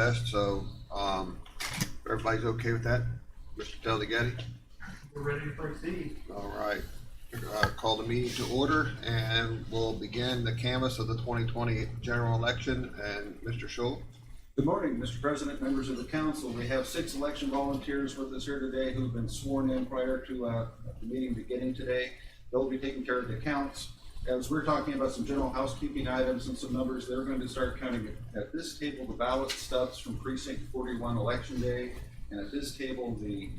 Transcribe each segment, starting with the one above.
test, so, everybody's okay with that? Mr. Delegati? We're ready to proceed. All right. Call the meeting to order, and we'll begin the canvass of the 2020 general election, and Mr. Schul. Good morning, Mr. President, members of the council. We have 6 election volunteers with us here today who've been sworn in prior to the meeting beginning today. They'll be taking care of the counts. As we're talking about some general housekeeping items and some numbers, they're going to start counting at this table the ballot stubs from precinct 41 election day, and at this table the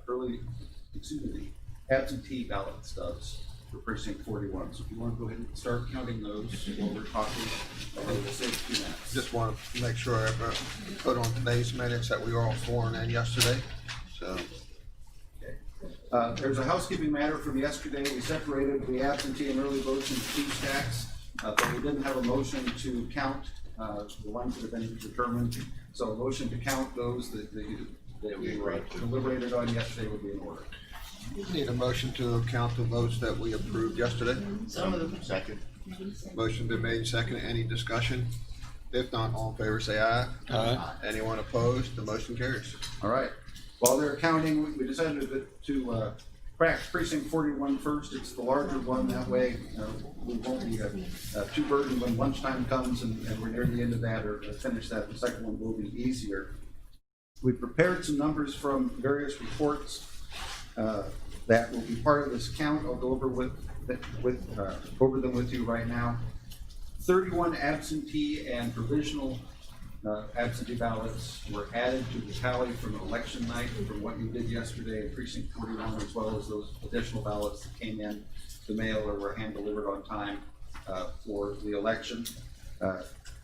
the absentee ballot stubs for precinct 41. So if you want to go ahead and start counting those while we're talking, we'll save 2 minutes. Just want to make sure I put on today's minutes that we were all sworn in yesterday, so. There's a housekeeping matter from yesterday. We separated the absentee and early votes into 2 stacks, but we didn't have a motion to count the ones that have been determined. So a motion to count those that we deliberated on yesterday would be in order. Need a motion to count the votes that we approved yesterday. Some of them. Second. Motion been made second. Any discussion? If not, all in favor say aye. Aye. Anyone opposed? The motion carries. All right. While they're counting, we decided to crack precinct 41 first. It's the larger one. That way we won't be too burdened when lunchtime comes and we're near the end of that or finish that. The second one will be easier. We prepared some numbers from various reports that will be part of this count. I'll go over over them with you right now. 31 absentee and provisional absentee ballots were added to the tally from election night from what you did yesterday in precinct 41, as well as those additional ballots that came in the mail or were hand delivered on time for the election.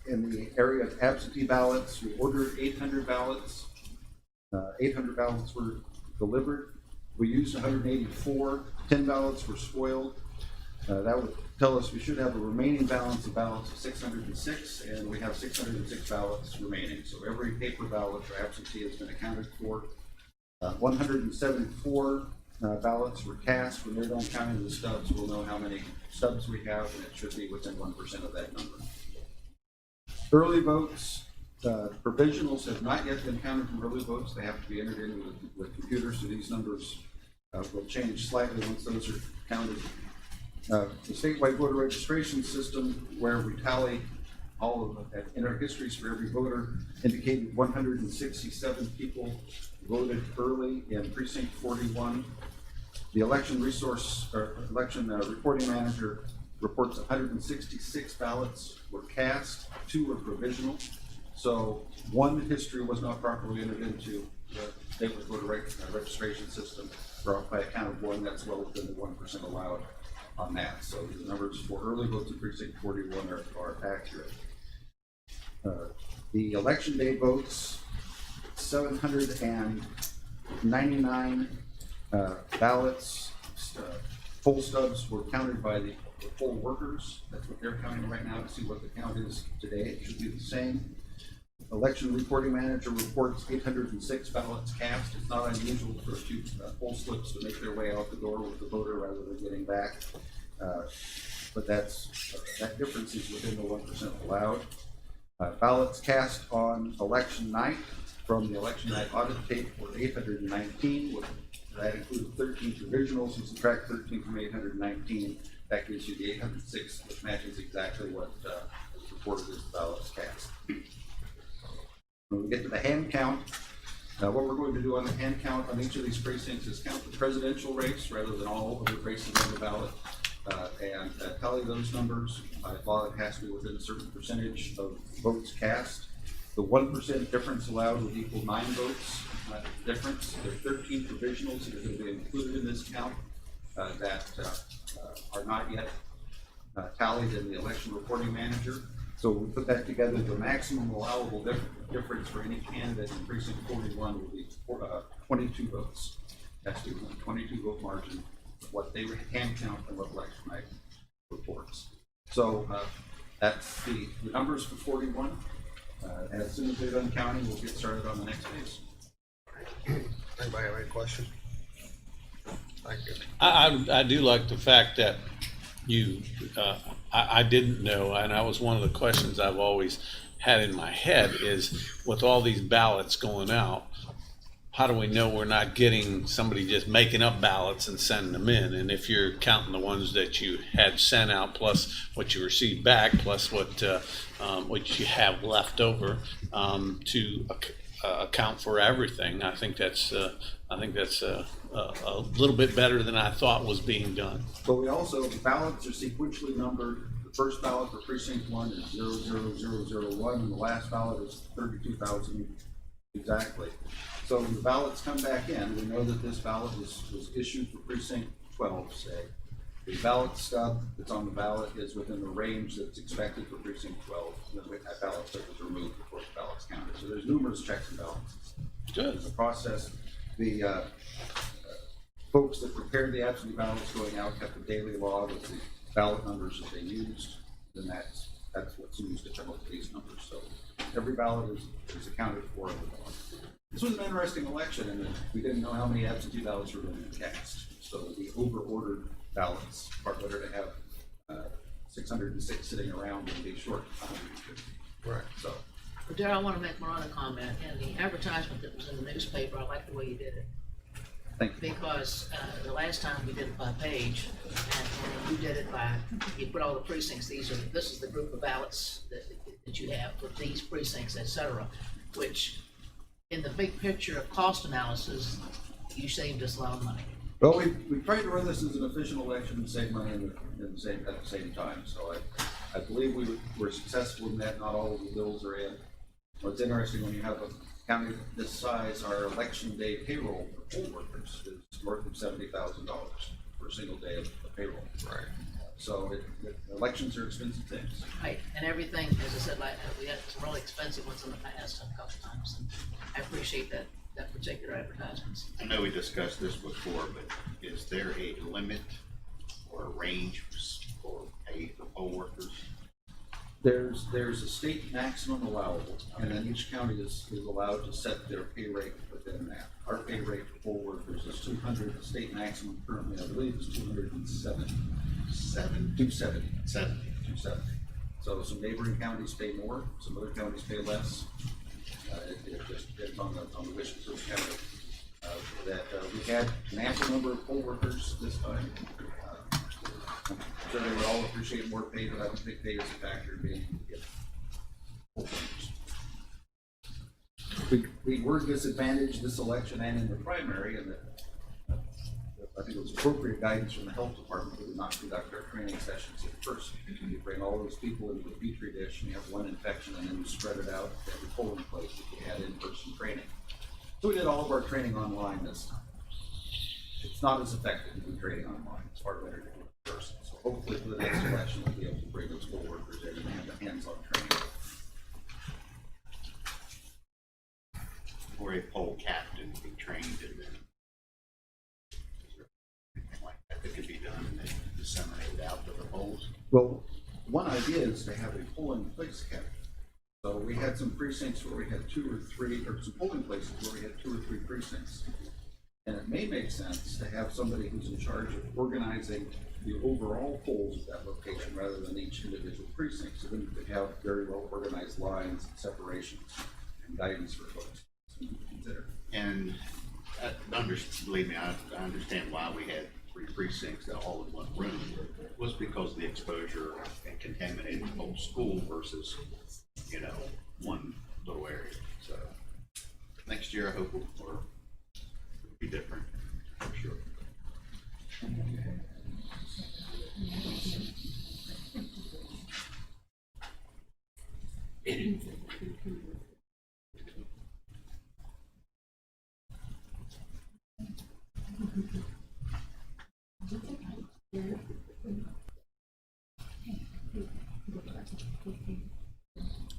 In the area of absentee ballots, we ordered 800 ballots. 800 ballots were delivered. We used 184. 10 ballots were spoiled. That would tell us we should have a remaining balance of ballots of 606, and we have 606 ballots remaining. So every paper ballot for absentee has been accounted for. 174 ballots were cast. When they're done counting the stubs, we'll know how many stubs we have, and it should be within 1% of that number. Early votes, provisionals have not yet been counted from early votes. They have to be entered in with computers, so these numbers will change slightly once those are counted. The statewide voter registration system, where we tally all of the inner histories for every voter, indicated 167 people voted early in precinct 41. The election reporting manager reports 166 ballots were cast, 2 were provisional. So 1 history was not properly entered into the statewide voter registration system, or by a count of 1. That's well within the 1% allowed on that. So the numbers for early votes in precinct 41 are accurate. The election day votes, 799 ballots, poll stubs were counted by the poll workers. That's what they're counting right now to see what the count is today. It should be the same. Election reporting manager reports 806 ballots cast. It's not unusual for a few poll slips to make their way out the door with the voter rather than getting back. But that difference is within the 1% allowed. Ballots cast on election night from the election night audit tape were 819. That included 13 provisionals. You subtract 13 from 819. That gives you the 806, which matches exactly what was reported as the ballots cast. When we get to the hand count, what we're going to do on the hand count on each of these precincts is count the presidential race rather than all of the races on the ballot and tally those numbers. By law, it has to be within a certain percentage of votes cast. The 1% difference allowed would equal 9 votes difference. There are 13 provisionals that are going to be included in this count that are not yet tallied in the election reporting manager. So we put that together. The maximum allowable difference for any candidate in precinct 41 will be 22 votes. That's the 22 vote margin of what they hand count and what election night reports. So that's the numbers for 41. And as soon as they're done counting, we'll get started on the next phase. Anybody have any questions? Thank you. I do like the fact that you, I didn't know, and that was one of the questions I've always had in my head is, with all these ballots going out, how do we know we're not getting somebody just making up ballots and sending them in? And if you're counting the ones that you had sent out, plus what you received back, plus what you have left over, to account for everything, I think that's a little bit better than I thought was being done. But we also, the ballots are sequentially numbered. The first ballot for precinct 1 is 00001, and the last ballot is 32,000 exactly. So when the ballots come back in, we know that this ballot was issued for precinct 12, say. The ballot stub that's on the ballot is within the range that's expected for precinct 12. And then that ballot stub was removed before the ballot's counted. So there's numerous checks and balances. Good. The process, the folks that prepared the absentee ballots going out kept a daily log of the ballot numbers that they used, and that's what's used to come up with these numbers. So every ballot is accounted for in the ballot. This was an interesting election, and we didn't know how many absentee ballots were going to be cast. So the over-ordered ballots are better to have 606 sitting around and be short 150. Right. So. But Darryl, I want to make one other comment. In the advertisement that was in the newspaper, I like the way you did it. Thank you. Because the last time we did it by page, and you did it by, you put all the precincts, this is the group of ballots that you have for these precincts, et cetera, which in the big picture of cost analysis, you saved us a lot of money. Well, we tried to run this as an efficient election and save money at the same time. So I believe we were successful in that. Not all of the bills are in. What's interesting, when you have a county this size, our election day payroll for poll workers is north of $70,000 for a single day of payroll. Right. So elections are expensive things. Right, and everything, as I said, we had some really expensive ones in the past a couple times, and I appreciate that particular advertisements. I know we discussed this before, but is there a limit or a range for pay for poll workers? There's a state maximum allowable, and then each county is allowed to set their pay rate within that. Our pay rate for poll workers is 200. The state maximum currently, I believe, is 270. 270. 270. So some neighboring counties pay more, some other counties pay less. It just depends on the wishes of the county. We had an ample number of poll workers this time. I'm sure they would all appreciate more pay, but I don't think pay is a factor in being able to get poll workers. We were disadvantaged this election and in the primary, and I think it was appropriate guidance from the health department to not conduct our training sessions in person. You bring all those people into a petri dish and you have one infection, and then you spread it out at every polling place if you had in-person training. So we did all of our training online this time. It's not as effective to do training online. It's far better to do it in person. So hopefully for the next election, we'll be able to bring those poll workers in and have the hands-on training. Or a poll captain be trained and then anything like that could be done and then disseminated out to the polls? Well, one idea is to have a polling place captain. So we had some precincts where we had 2 or 3, or some polling places where we had 2 or 3 precincts. And it may make sense to have somebody who's in charge of organizing the overall polls at that location rather than each individual precinct. So then you could have very well organized lines and separations and guidance for folks. So you can consider. And believe me, I understand why we had 3 precincts that all in one room. It was because of the exposure and contaminated the whole school versus, one little area. So next year, I hope it'll be different, for sure.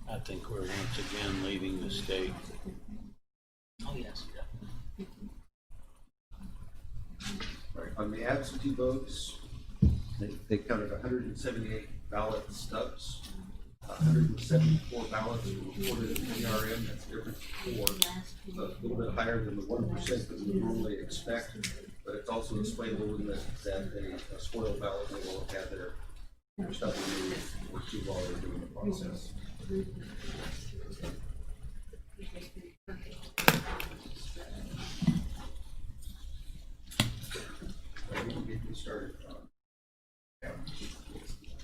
I think we're once again leading the state. Oh, yes. Right. On the absentee votes, they counted 178 ballot stubs. 174 ballots were reported in PRM. That's different from 4. So a little bit higher than the 1% that we normally expect, but it's also explainable in that a spoiled ballot may well have had their stuff removed or too while they're doing the process. We can get you started. Yeah.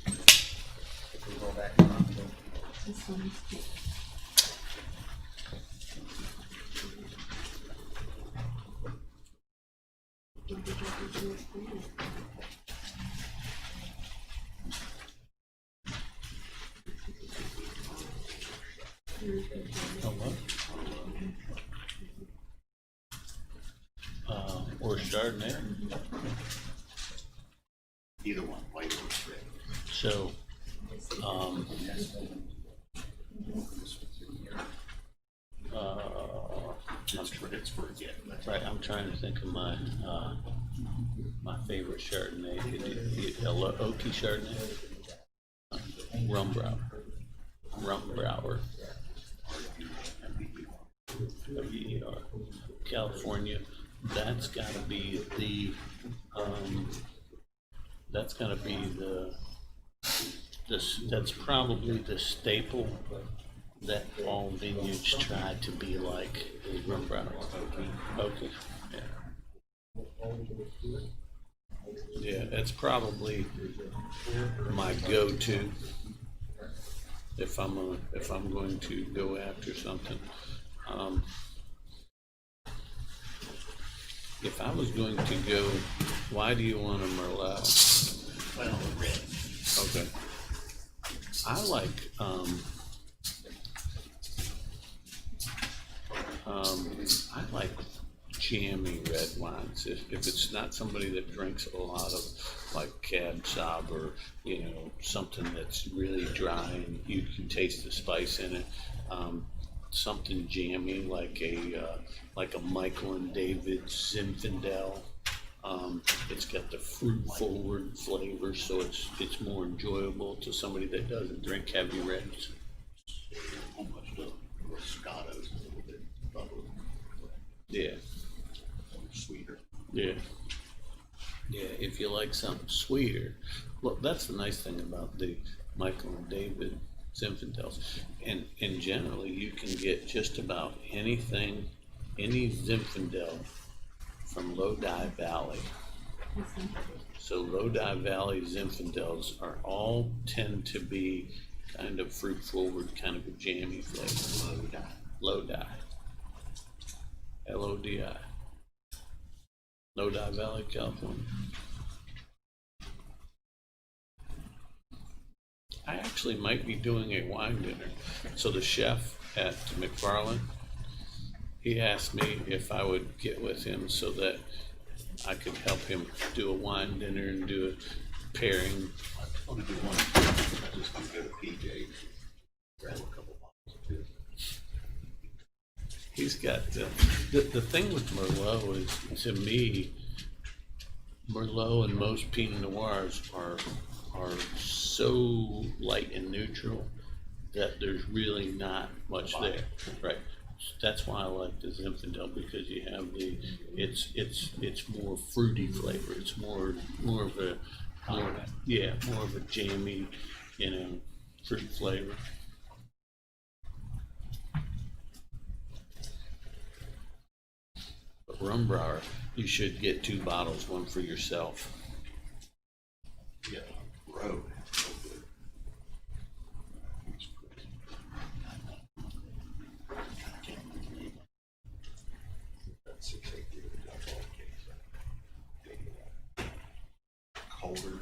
If we go back on. Oh, what? Or Chardonnay. Either one, white or red. So, It's for again. right, I'm trying to think of my, my favorite Chardonnay. Oaky Chardonnay. Rumbrower. WER. California. That's gotta be the, that's gotta be that's probably the staple that all vineyards try to be like is Rumbrower. Okay, yeah. Yeah, that's probably my go-to if I'm going to go after something. If I was going to go, why do you want a Merlot? Well, red. Okay. I like, I like jammy red wines. If it's not somebody that drinks a lot of like Cab Sauv or, you know, something that's really dry and you can taste the spice in it. Something jammy like a Michael and David Zinfandel. It's got the fruit forward flavor, so it's more enjoyable to somebody that doesn't drink heavy reds. Almost a Moscato's a little bit bubbly, Yeah, sweeter. yeah, yeah. If you like something sweeter, look, that's the nice thing about the Michael and David Zinfandels, and generally you can get just about anything, any Zinfandel from Lodi Valley. So Lodi Valley Zinfandels are all tend to be kind of fruit forward, kind of a jammy flavor. Lodi. Lodi. Lodi Valley, California. I actually might be doing a wine dinner. So the chef at McFarland, he asked me if I would get with him so that I could help him do a wine dinner and do a pairing. I want to do one. I just want to go to PJ, grab a couple bottles too. He's got the thing with Merlot is, to me, Merlot and most Pinot Noirs are so light and neutral that there's really not much there, right? That's why I like the Zinfandel, because you have it's more fruity flavor. It's more of a more of a jammy, you know, fruit flavor. But Rumbrower, you should get 2 bottles, one for yourself. Yeah, road. Colder,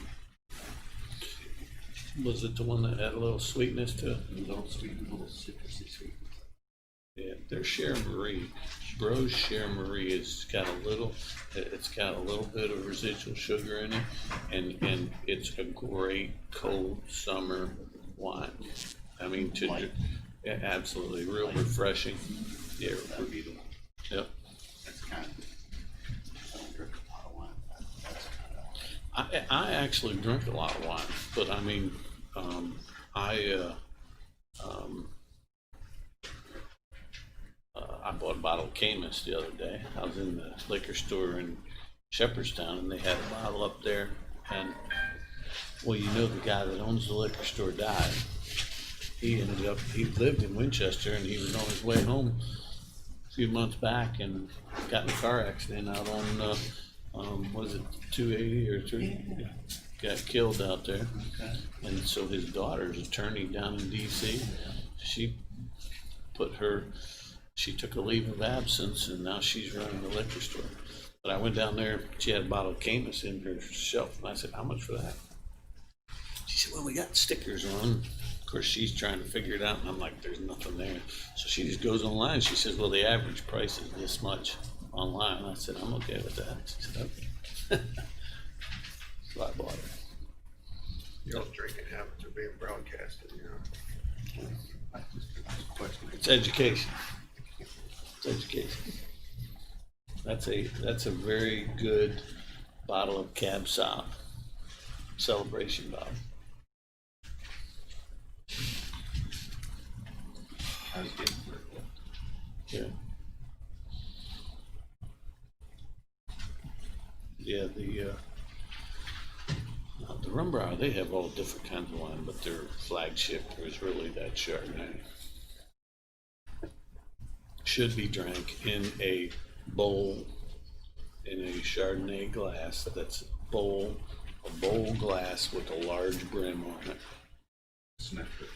Was it the one that had a little sweetness to it? a little sweet, a little citrusy sweet. Yeah, their Cher Marie, Bro's Cher Marie has got a little, it's got a little bit of residual sugar in it, and it's a great cold summer wine. I mean, Light. yeah, absolutely, real refreshing. Yeah, That'd be the one. yep. That's kind of, I don't drink a lot of wine. That's kind of. I actually drink a lot of wine, but I mean, I bought a bottle of Camus the other day. I was in the liquor store in Shepherdstown, and they had a bottle up there. And well, you know, the guy that owns the liquor store died, he lived in Winchester and he was on his way home a few months back and got in a car accident out on, was it 280 or 3? Got killed out there. Okay. And so his daughter's attorney down in DC, she took a leave of absence and now she's running the liquor store. But I went down there, she had a bottle of Camus in her shelf and I said, how much for that? She said, well, we got stickers on. Of course, she's trying to figure it out and I'm like, there's nothing there. So she just goes online. She says, well, the average price is this much online. I said, I'm okay with that. She said, okay. So I bought it. Your drinking habits are being broadcasted, you know. It's education. It's education. That's a very good bottle of Cab Sauv, celebration bottle. I was getting through it. Yeah. Yeah, the Rum Bar, they have all different kinds of wine, but their flagship is really that Chardonnay. Should be drank in a bowl, in a Chardonnay glass that's a bowl glass with a large brim on it. Sniff it.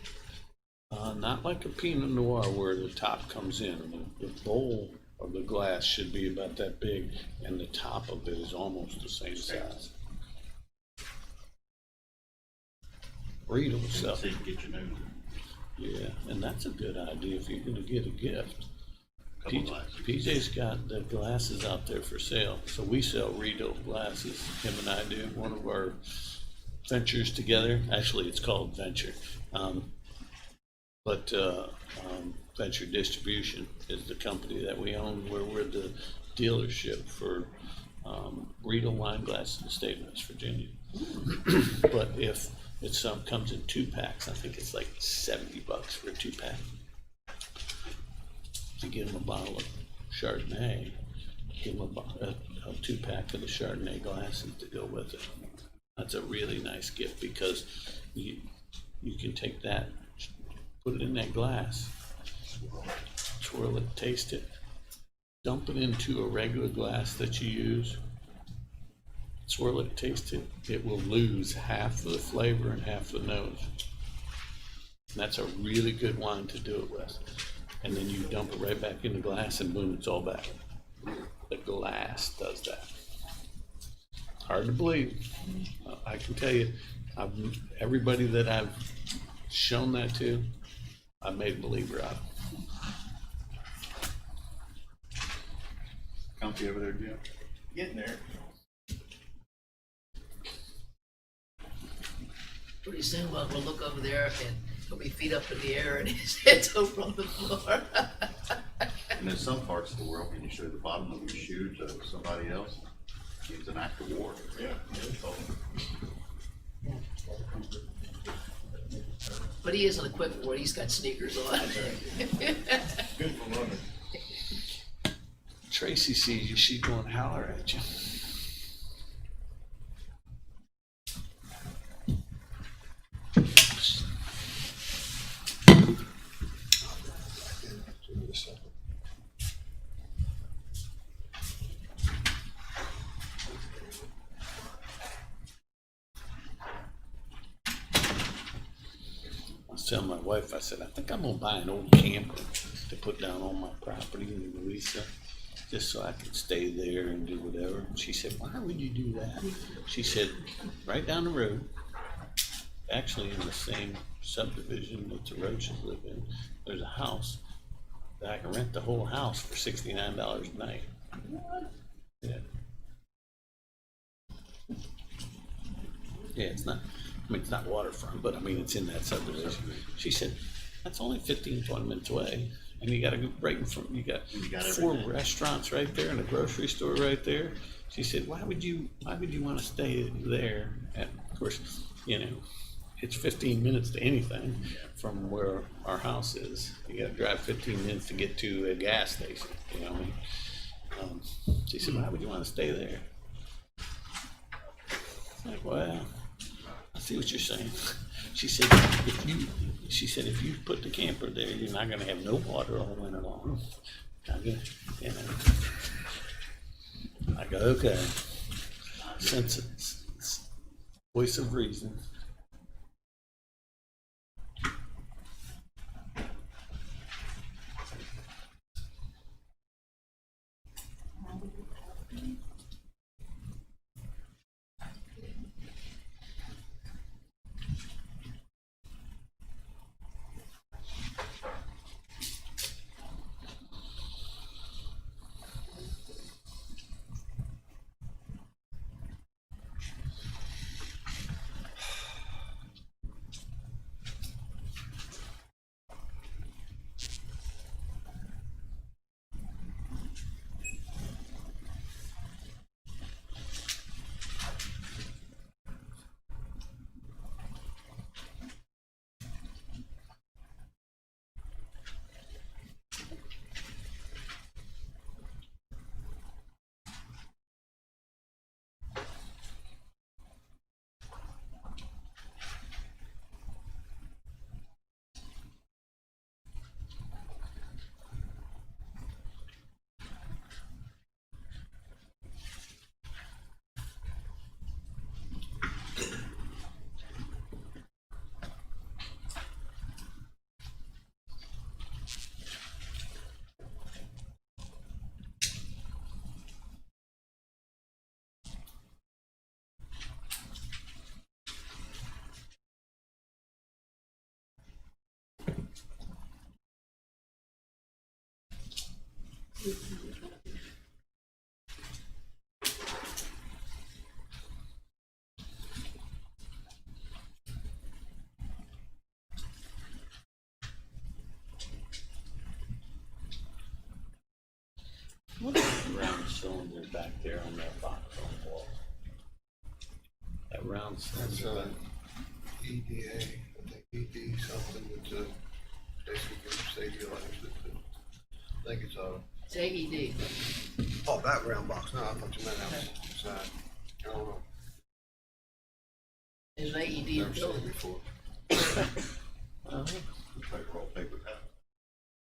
Not like a Pinot Noir where the top comes in. The bowl of the glass should be about that big, and the top of it is almost the same size. Riedel So stuff. you can get your nose. Yeah, and that's a good idea if you're gonna get a gift. Couple glasses. PJ's got the glasses out there for sale, so we sell Riedel glasses, him and I do, one of our ventures together, actually it's called Venture. Venture Distribution is the company that we own, where we're the dealership for Riedel wine glasses in the state of West Virginia. But if it's comes in 2-packs, I think it's like $70 for a 2-pack. To give them a bottle of Chardonnay, give them a 2-pack of the Chardonnay glasses to go with it. That's a really nice gift because you can take that, put it in that glass, swirl it, taste it, dump it into a regular glass that you use, swirl it, taste it, it will lose half of the flavor and half the nose. And that's a really good wine to do it with. And then you dump it right back in the glass and boom, it's all back. The glass does that. Hard to believe. I can tell you, everybody that I've shown that to, I made a believer out of. Comfy over there, Jim? Getting there. Pretty soon we'll look over there and he'll be feet up in the air and his head's over on the floor. And in some parts of the world, when you show the bottom of your shoe to somebody else, it's an act of war. Yeah. But he isn't equipped where he's got sneakers on. Good for running. Tracy sees you, she's going to holler at you. I was telling my wife, I said, I think I'm gonna buy an old camper to put down on my property in Louisa, just so I can stay there and do whatever. And she said, why would you do that? She said, right down the road, actually in the same subdivision that the Roaches live in, there's a house that I can rent the whole house for $69 a night. Yeah. Yeah, it's not, I mean, it's not waterfront, but I mean, it's in that subdivision. She said, that's only 15, 20 minutes away. And you gotta go right in front, you got four everything. restaurants right there and a grocery store right there. She said, why would you wanna stay there? And of course, you know, it's 15 minutes to anything from where our house is. You gotta drive 15 minutes to get to a gas station, you know what I mean? She said, why would you wanna stay there? It's like, well, I see what you're saying. She said, if She said, if you put the camper there, you're not gonna have no water all winter long. I go, you know. I go, okay. Sense it's voice of reason. What is the round cylinder back there on that box on the wall? That round That's cylinder. EDA, I think ED something that's basically stabilized it. I think it's It's AED. oh, that round box, no, I thought you meant outside. I don't know, There's an AED in the never seen it building. before. Try to roll paper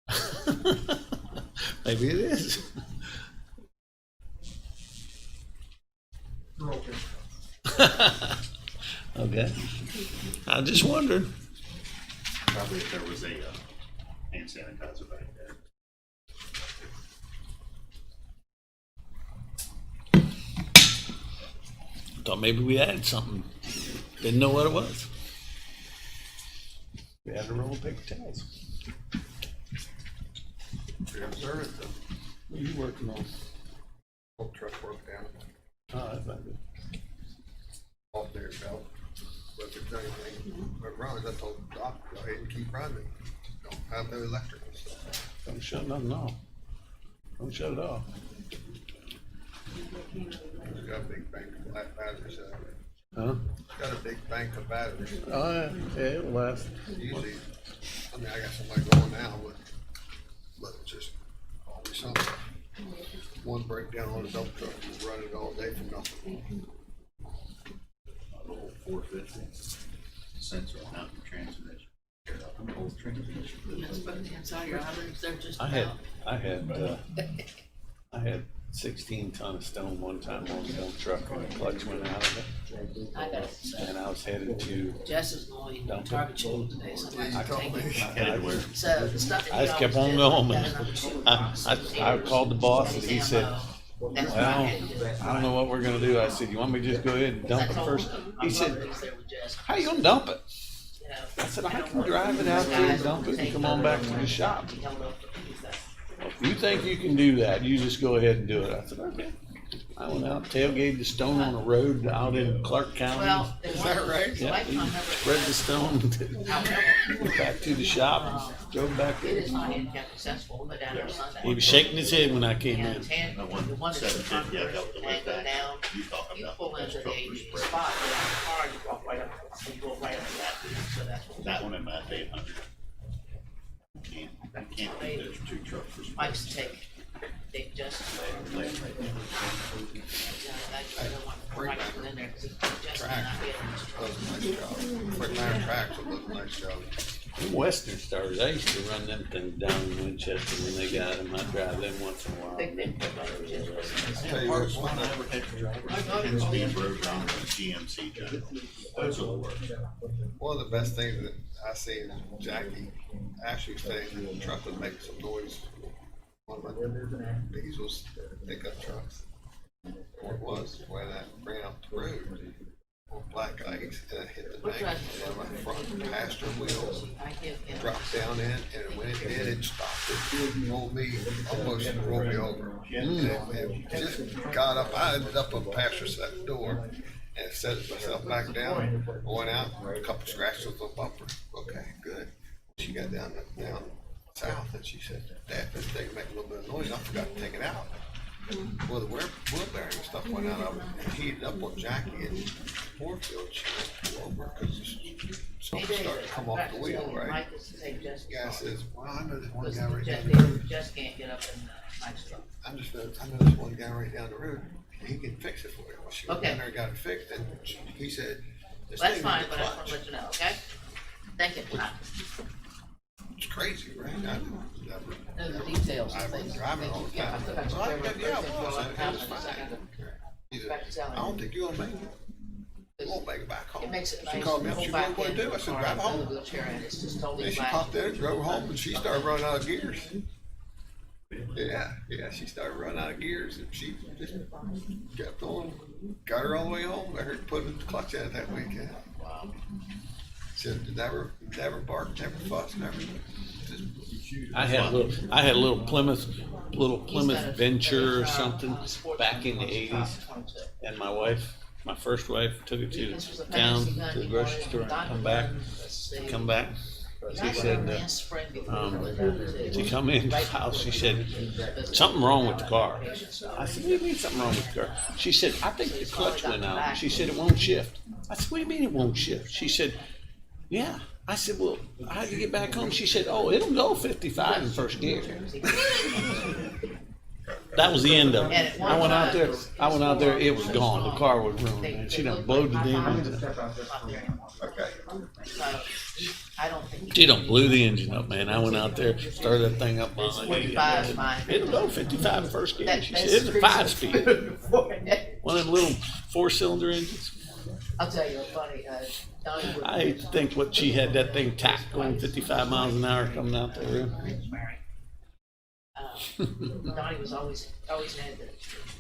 towel. Maybe it is. Okay. I just wondered. Probably if there was a hand sanitizer back there. Thought maybe we had something. Didn't know what it was. We had a roll of paper towels. You're observant, the What are you working on? whole truck broke down Oh, that's not good. off their belt. But if there's anything went wrong, I told the doc, go ahead and keep running. Don't have no electrical stuff. Don't shut nothing off. Don't shut it off. It's got a big bank of flat batteries out there. Huh? Got a big bank of batteries. Oh, yeah, it'll last. Usually, I mean, I got somebody going now, but it's just always something. One breakdown on a dump truck, we'll run it all day for nothing. A little 450 sensor mountain transmission. An old transmission. That's about the inside of your eyelids, they're just I had, about. I had 16 ton of stone one time on the dump truck and the clutch went out of it. I got it. And I was headed to, Jess is going to Target Chill today, so I'm I gonna told take me. it. Headed where? So the stuff that I he just kept always on did, going. like that, and I'm shooting I called the boss and he Damn, said, that's what I well, had to do. I don't know what we're gonna do. I said, you want me to just go ahead and dump it first? He said, how you gonna dump it? I said, I can drive it out there and dump it and come on back to the shop. If you think you can do that, you just go ahead and do it. I said, okay. I went out, tailgated the stone on a road out in Clark County. Well, is that right? Yeah, he spread the stone back to the shop and drove back It is there. not handicap accessible, but down there Sunday. He was shaking his head when I came And in. ten, the one that's in front of 750, I helped the to lift go that. down, You talking you about pull the into truck the was spread. spot, get out of the car, you walk right up, and you go right up to that, so that's what. That one in my 800. Can't keep those two trucks for Mike's take Justin. I don't want Mike to put in there, because Justin and I get in this trouble. Does a nice job. Quick line tracks will do a nice job. Western Stars, I used to run them things down in Winchester when they got them. I'd drive them once in a while. They put my Winchester. Tell you what, One I ever had to drive, tends to be in road around the GMC general. Those are the worst. one of the best things that I seen is Jackie actually staying in the truck and making some noise. One of my diesels pickup trucks. What it was when I ran up the road on black ice and I hit the bank and my front passenger wheels I give him. dropped down in, and when it did, it stopped. It rolled me, almost rolled me over. And it just got up. I ended up on the passenger side door and set myself back down. Went out, a couple scratches on the bumper. Okay, good. She got down south and she said, "Dad, this thing make a little bit of noise. I forgot to take it out." Well, the wheel bearing and stuff went out of it and heated up on Jackie and Warfield. She went over because something started to come off the wheel, right? The guy says, "Well, I know this one guy right down the road. Just can't get up in the Mike's truck. I know this one guy right down the road. He can fix it for you." Well, she went Okay. down there and got it fixed, and he said, "This That's thing fine, is a but I just want to clutch." let you know, okay? Thank you. It's crazy, right? I never. Know the details I of was things. driving all the Yeah, time. I took out Well, your favorite yeah, person it was. for a long It time, was and I fine. said, He said, back to selling "I don't think you're gonna make it. You won't make it back home." It makes it She nice. called me to up. She hold said, "What back do you in do?" I said, or "Drive another home." wheelchair, and it's just totally And she flat. popped there, drove home, and she started running out of gears. Yeah, she started running out of gears, and she just kept on. Got her all the way home. I heard her put the clutch in it that weekend. Wow. Said never barked, never fussed, never. Just, I had a little Plymouth Venture or something back in the '80s, and my first wife, took it to town to the grocery store and come back. She said, she come in the house, she said, "Something wrong with the car." I said, "What do you mean something wrong with the car?" She said, "I think the clutch went out." She said, "It won't shift." I said, "What do you mean it won't shift?" She said, "Yeah." I said, "Well, how'd you get back home?" She said, "Oh, it'll go 55 in first gear." That was the end of it. I went out there, it was gone. The car was ruined, man. She done blowed the engine. okay. I don't think. She done blew the engine up, man. I went out there, started that thing up. 45 is mine. It'll go 55 in first gear. She said, "It's a 5-speed. One of them little 4-cylinder engines." I'll tell you what's funny, Donnie would. I hate to think what she had that thing tacked going 55 miles an hour coming out there. Donnie was always had that,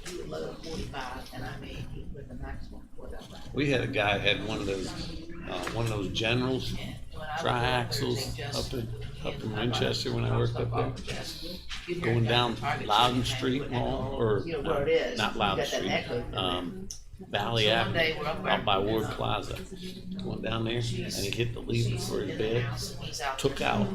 he would load a 45, and I mean, he put the maximum for that. We had a guy had one of those Generals And when I was triaxles working, up in Winchester when I worked up there. Going down Loudon Street Mall, or not Loudon Street, Valley Avenue, out by Ward Plaza. Went down there and he hit the lever for his bed, took out.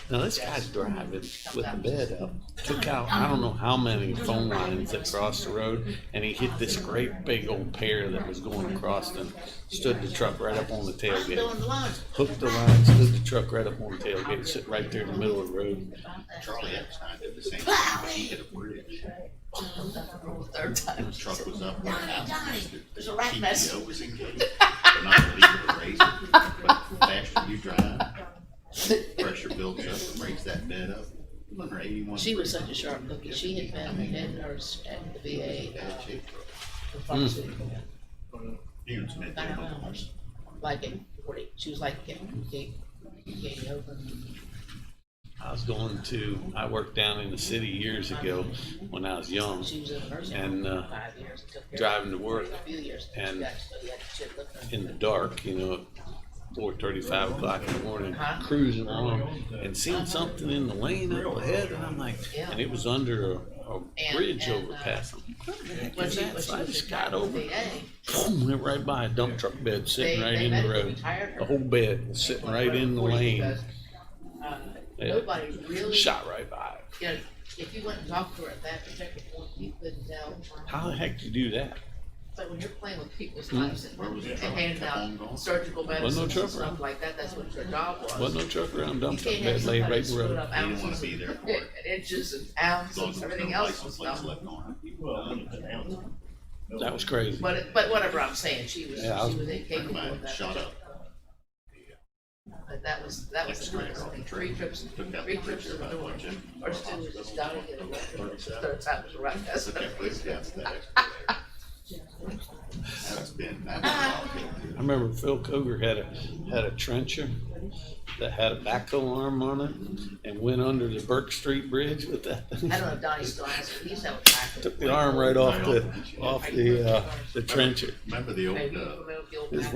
Now this guy's driving with the bed up. Took out I don't know how many phone lines that crossed the road, and he hit this great big old pair that was going across and stood the truck right up on the tailgate. Hooked the line, stood the truck right up on the tailgate, sit right there in the middle of the road. Charlie Epstein did the same thing, but he hit a bridge. Third time. The truck was up. There's a rat mess. PTO was engaged, but not to leave it a race. But the faster you drive, pressure builds up and breaks that bed up. 181. She was such a sharp cookie. She had been a head nurse at the VA. Bad shape truck. Pharmaceutical. Units meant to go home. Like it, 40. She was like, Katie open. I worked down in the city years ago when I was young, She was in a nursing and home for 5 years. It took care driving to of her work, for a few years. and She actually had to chip lift her. in the dark, 4:30, 5 o'clock in the morning, cruising along and seeing something in the lane up ahead, and I'm like, and it was under a bridge overpass. I'm like, what the heck is that? So I just got over, boom, went right by a dump truck bed sitting right in the road. The whole bed was sitting right in the lane. Nobody really. Shot right by it. You know, if you went and talked to her at that particular point, you couldn't tell. How the heck do you do that? But when you're playing with people's lives and Where was the truck? handing out surgical medicine and truck stuff around. like that, that's what your job was. Wasn't no truck around, You dump truck can't have bed laid somebody right in the screwing road. up You didn't ounces want to be there for it. and inches and As long ounces as and there's everything no else license was plates done. left on it. That was crazy. But whatever I'm saying, she was Yeah, I was- incapable of that. Shot up. But that was the three trips to the door. First two was just Donnie get arrested, third time was right, that's what it was. That's been, I remember Phil Coger had a trencher that had a backhoe arm on it and went under the Burke Street Bridge with that thing. I don't know if Donnie still has it, he used to have a tractor. Took the arm right off the trencher. remember the old, Maybe you remember the old It's guy?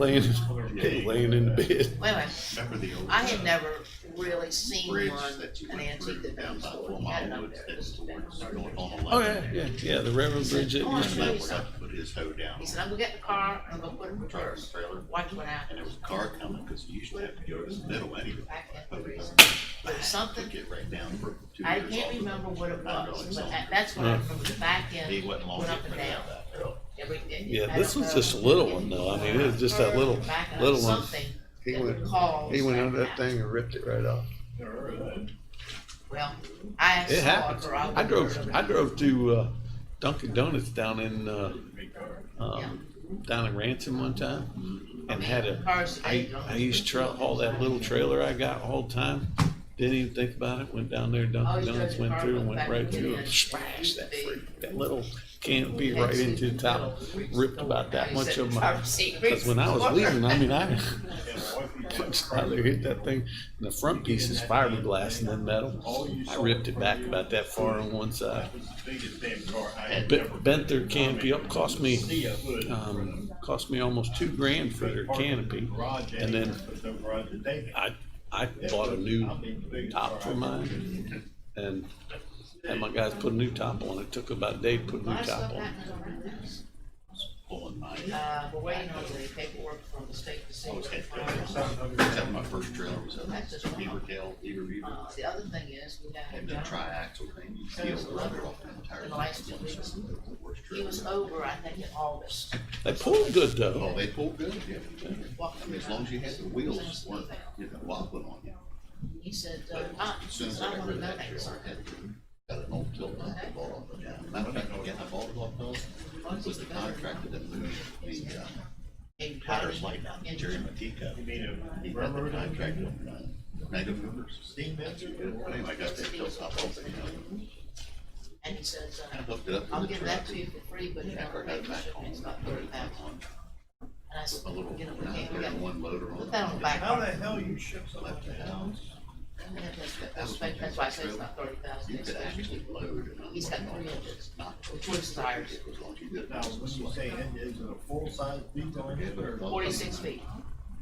laying in the bed. Wait a minute, remember the old. I had never really seen Bridge one, that you an went antique through that down was by sold, 4 he had it Mile up Woods, there. that's going on 11. Oh yeah, the Reverend Bridge that Oh, used to I be. see. Where I put his hoe down. He said, I'm gonna get in the car, and I'm gonna put it in Tractor reverse, trailer. watch what And happens. there was a car coming, cause you usually have to go to the middle anyway. Back at the reason. There was something, Took it right down for 2 I years can't off. remember what it Not was, really but something. that's what I remember, the back He end wasn't long went up getting and rid down. of that. Yeah, this was just a little one though. I mean, it was just that little one. Something He that went, would cause he went under that happen. thing and ripped it right off. Well, I It saw happens. her, I drove to Dunkin' Donuts down in Ransom one time and had I used to haul that little trailer I got all the time. Didn't even think about it. Went down there, Dunkin' Donuts, went through and went right through and smashed that little canopy right into the top. Ripped about that much of my. Because when I was leaving, I mean, I punched out there, hit that thing. And the front piece is fiberglass and then metal. I ripped it back about that far on one side. Bent their canopy up, cost me almost $2,000 for their canopy. And then I bought a new top for mine and had my guys put a new top on it. Took about a day to put a new top on it. Pulling mine. We're waiting on the paperwork from the state to see. I was what head the going. fires Except my first trailer was That's just a one. beaver tail, beaver. are. The other thing is, we have a And the gentleman, triaxle thing, you peel the rubber off the entire. in the last 2 weeks, Worst he was trailer. over, I think, in August. They pulled good Oh, though. they pulled good, yeah. Walked I mean, as long as you had the wheels weren't, wobbling on you. He said, As soon as I I got wanna rid of know that that. trailer, I had got an old tilt off the ball off the down. Matter of fact, getting the ball off those was the contractor that moved the Potter's Light down, Jerry Matika. He got the contract on native movers. Anyway, I got that tilt top off, and he says, I hooked it up I'll to the give truck. that to you for free, but you After don't I pay got for back shipping, home, it's about put it 30 back pounds. on. And I said, A little, you know, we got, one loader on. put that on the back. How the hell you ship something Left the like that? house. That's why I say it's not 30,000. You could actually load. and He's got unload 3 all inches. Not Twist tires. As long as you did it. Now, when you say end, is it a full-size vehicle engine or? 46 feet.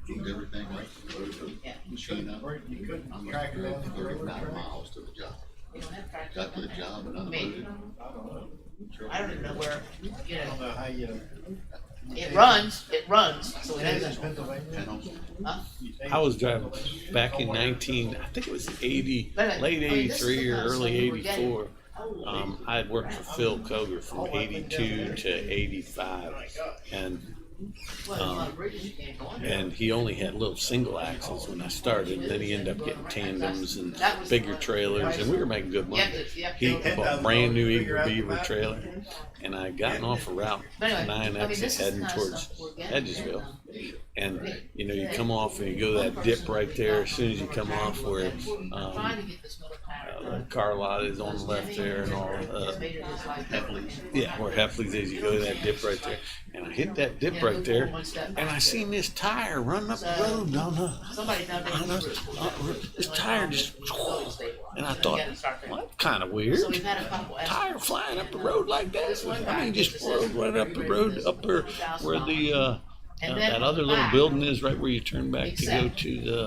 Keep everything right, load the Yeah. machine up. You couldn't I'm track it gonna down the drive railroad 39 track? miles to the job. We don't have tractors. Got to the job and I mean, unloaded. I don't know. I don't even know where, you I don't know, know how you. it runs, so it Is has it a, Pennsylvania? huh? You take- I was driving back in I think it was 80, late 83 or early 84. I had worked for Phil Coger from 82 to 85. And Well, there's a lot of bridges you can't go under. and he only had little single axles when I started. Then he ended up getting tandems and bigger trailers, and we were making good money. He bought a brand new Eager Beaver trailer, and I had gotten off a route But anyway, 9X heading towards Hedgesville. And you come off and you go that dip right there. As soon as you come off where Trying to get this middle the car lot is on the left there and all, yeah, where Heffley's is, you go to that dip right there. And I hit that dip right there, and I seen this tire running up the road on this tire just, and I thought, well, that's kind of weird. So we've had a couple. Tire flying up the road like that. I mean, just rode right up the road, up there where the that other little building is, right where you turn back to go to the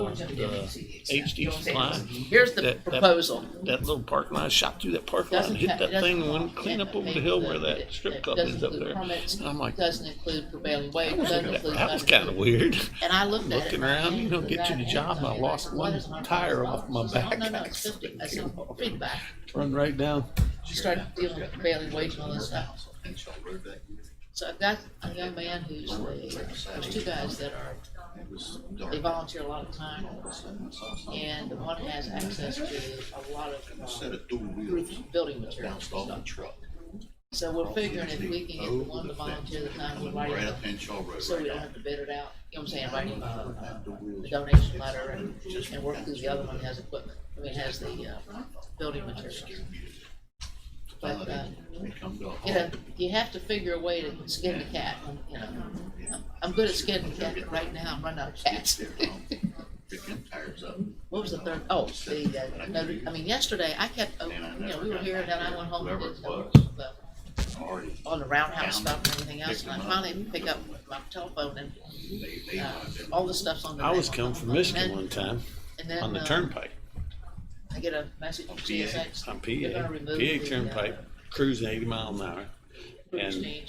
HD supply. Here's the That proposal. little parking lot, shot through that parking lot and hit that thing and went clean up over the hill where that strip club is up there. And I'm like, Doesn't include prevailing wage, doesn't include. that was kind of weird. And I looked at it. Looking around, get to the job, and I lost one tire off my back. No, it's 50, that's not feedback. Run right down. She started dealing with prevailing wage and all this stuff. And Shaw Road that year. So I've got a young man who's, there's 2 guys that are, It was they dark. volunteer a lot of time. And one has access to a lot A of set of dual wheels roof building materials bounced and off the stuff. truck. So we're figuring if we can get the one to volunteer the time we're Right writing, up in Shaw Road. so we right don't now. have to bid it out. what I'm saying, writing, the donation letter and work through the other one that has equipment, I mean, has the, building materials. But, They come to a you know, halt. you have to figure a way to skin the cat, you know. I'm good at skinning the cat, but right now I'm running out of cats. Pick them tires up. What was the third? Oh, I mean, yesterday I kept, we were here and then I went home and Whoever did it was. Already, on the roundhouse stuff and everything else, and I finally pick up my telephone and, they all this stuff's on the. I was coming from Michigan And- one time and then, on the turnpike. I get a message from CSX. On They're gonna PA remove Turnpike, cruising 80 miles an hour. And exchange,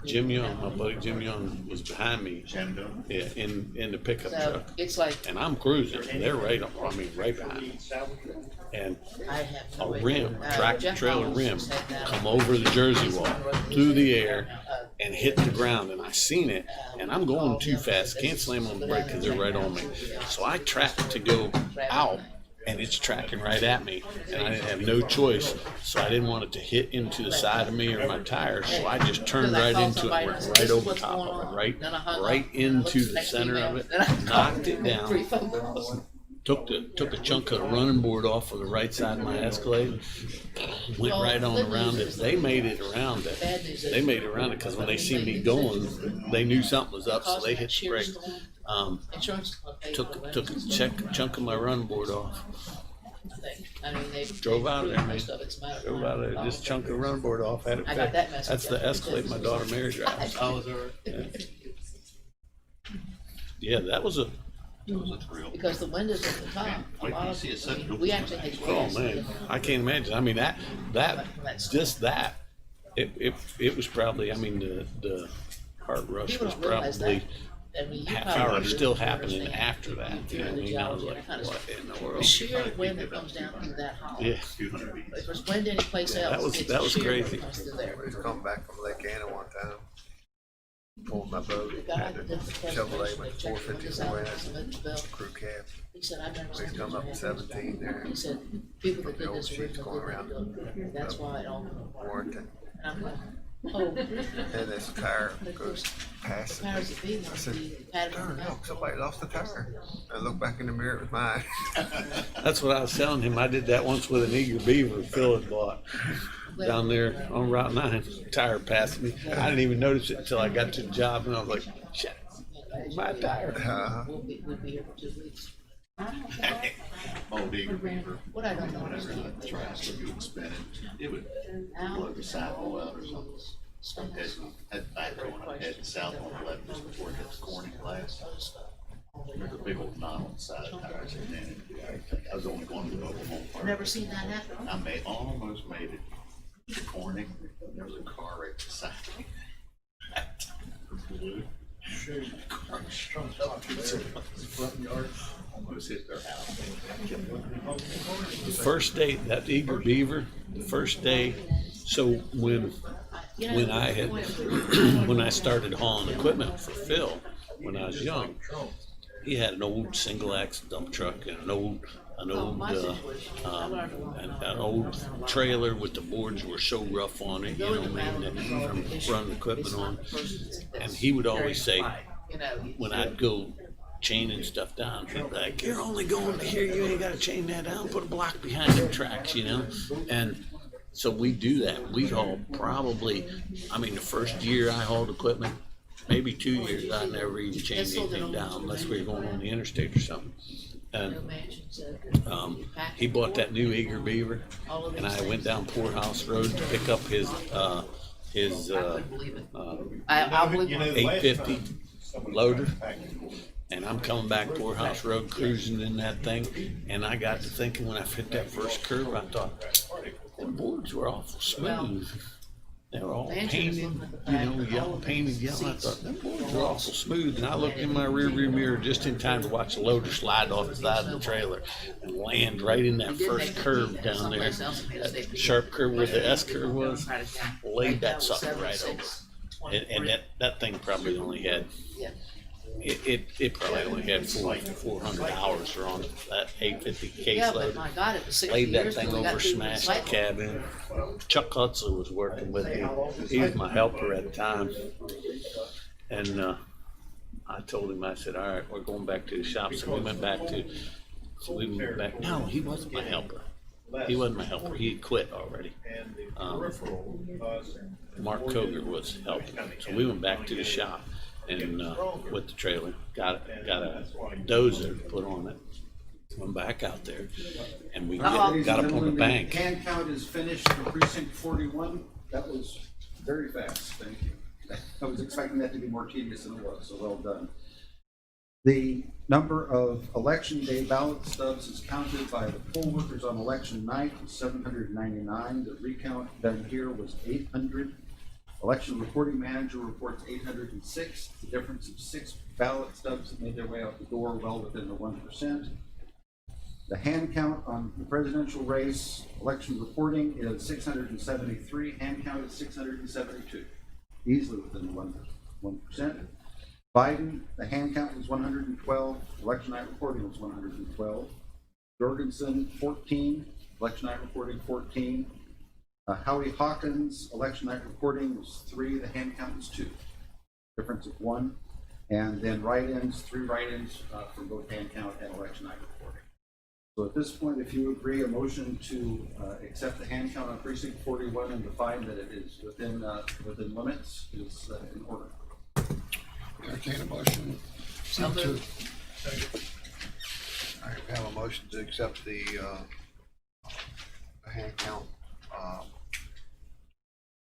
Jim Young, my buddy Jim Young, was behind me, Shenandoah. yeah, in the pickup So truck, it's like, and I'm cruising, and they're right behind me. And I have a no idea. rim, tractor Jeff trailer Collins rim, said that. come over the Jersey wall, through the air, and hit the ground, and I seen it, and I'm going too fast, can't slam on the brake because they're right on me. So I tracked to go out, and it's tracking right at me, and I didn't have no choice, so I didn't want it to hit into the side of me or my tires, so I just turned right into it, went right over top of it, right into the center of it, knocked it down, took a chunk of the running board off of the right side of my Escalade, went right on around it. They made it around it. They made it around it because when they see me going, they knew something was up, so they hit the brake. Insurance. Took a chunk of my running board off. I mean, they. Drove out of there, man. Most of it's about. Drove out of there, just chunk of the running board off, had it I got that fixed. message. That's the Escalade my daughter Mary drives. Oh, is that right? Yeah, that was a, It was a thrill. Because the windows at the top, a Wait till lot you of, see it I set mean, up. we actually had oh gas. man, I can't imagine. I mean, it was probably, I mean, the heart rush People was don't realize probably that. I mean, you half probably hour do still understand happening after that. You know what I mean? I was like, what in the The world? sheer wind that comes down through that hollow. Yeah, 200 feet. If there's wind anyplace Yeah, that else, was- it's that the was sheer wind crazy. that comes through there. We was coming back from Lake Anna one time, pulled my boat, The guy had that the did the Chevrolet presentation, with they checked the windows out, 454 and in submitted the bill. it, crew cab. He said, I've never We seen. come up with 17 there. He said, people that The did old this sheets originally going around. didn't do it. That's why it all. Warranty. And I'm like, oh. And this tire goes The past powers that be me. I want said, to pat it on darn, the back. look, somebody lost the tire. I looked back in the mirror, it was mine. that's what I was telling him. I did that once with an eager beaver Phil had bought down there on Route 9. Tire passed me. I didn't even notice it until I got to the job, and I was like, shit, my tire. We'll be here for 2 weeks. Old eager beaver. What I don't know Whenever is the trash would get spinning, it would blow the sidewall out or something. Had back going ahead south on 11 just before it hits Corning glass. There's a big old knot on the side of the tires and then I was only going to the mobile home park. Never seen that happen. I almost made it to Corning. There was a car right beside me. Blue. Car shot up to their front yard, almost hit their house. The first day, that eager beaver, the first day, so when I had, when I started hauling equipment for Phil, when I was young, he had an old single axle dump truck and an old trailer with the boards were so rough on it, you know what I mean, that from running equipment on. And he would always say, when I'd go chaining stuff down, he'd be like, you're only going to here, you ain't gotta chain that down, put a block behind them tracks, you know? And so we do that. We haul probably, I mean, the first year I hauled equipment, maybe 2 years, I never even chained anything down unless we were going on the interstate or something. And he bought that new eager beaver, and I went down Poorhouse Road to pick up his I'll believe it. 850 loader, and I'm coming back Poorhouse Road cruising in that thing, and I got to thinking when I hit that first curve, I thought, the boards were awful smooth. They were all painted, you know, yellow, painted yellow. I thought, them boards were awful smooth. And I looked in my rearview mirror just in time to watch the loader slide off the side of the trailer and land right in that first curve down there. That sharp curve where the S curve was, laid that sucker right over. And that thing probably only had, it probably only had 400 hours on that 850 case Yeah, but loader. my God, it was 60 Laid that years thing till we got over, through the smashed the cycle. cab in. Chuck Hutzler was working with me. He was my helper at the time. And I told him, I said, all right, we're going back to the shop. So we went back. No, he wasn't my helper. He wasn't my helper. He had quit already. And the peripheral costs. Mark Koger was helping. So we went back to the shop and with the trailer, got a dozer put on it. Went back out there and we got up on the bank. Hand count is finished for precinct 41. That was very fast, thank you. I was expecting that to be more tedious than it was, so well done. The number of election day ballot stubs is counted by the poll workers on election night was 799. The recount done here was 800. Election reporting manager reports 806. The difference of 6 ballot stubs that made their way out the door, well within the 1%. The hand count on the presidential race, election reporting is 673. Hand count is 672, easily within the 1%. Biden, the hand count was 112. Election night reporting was 112. Jorgensen, 14. Election night reporting, 14. Howie Hawkins, election night reporting was 3. The hand count was 2. Difference of 1. And then write-ins, 3 write-ins for both hand count and election night reporting. So at this point, if you agree, a motion to accept the hand count on precinct 41 and to find that it is within limits is in order. Entertain a motion. So moved. All right, we have a motion to accept the hand count.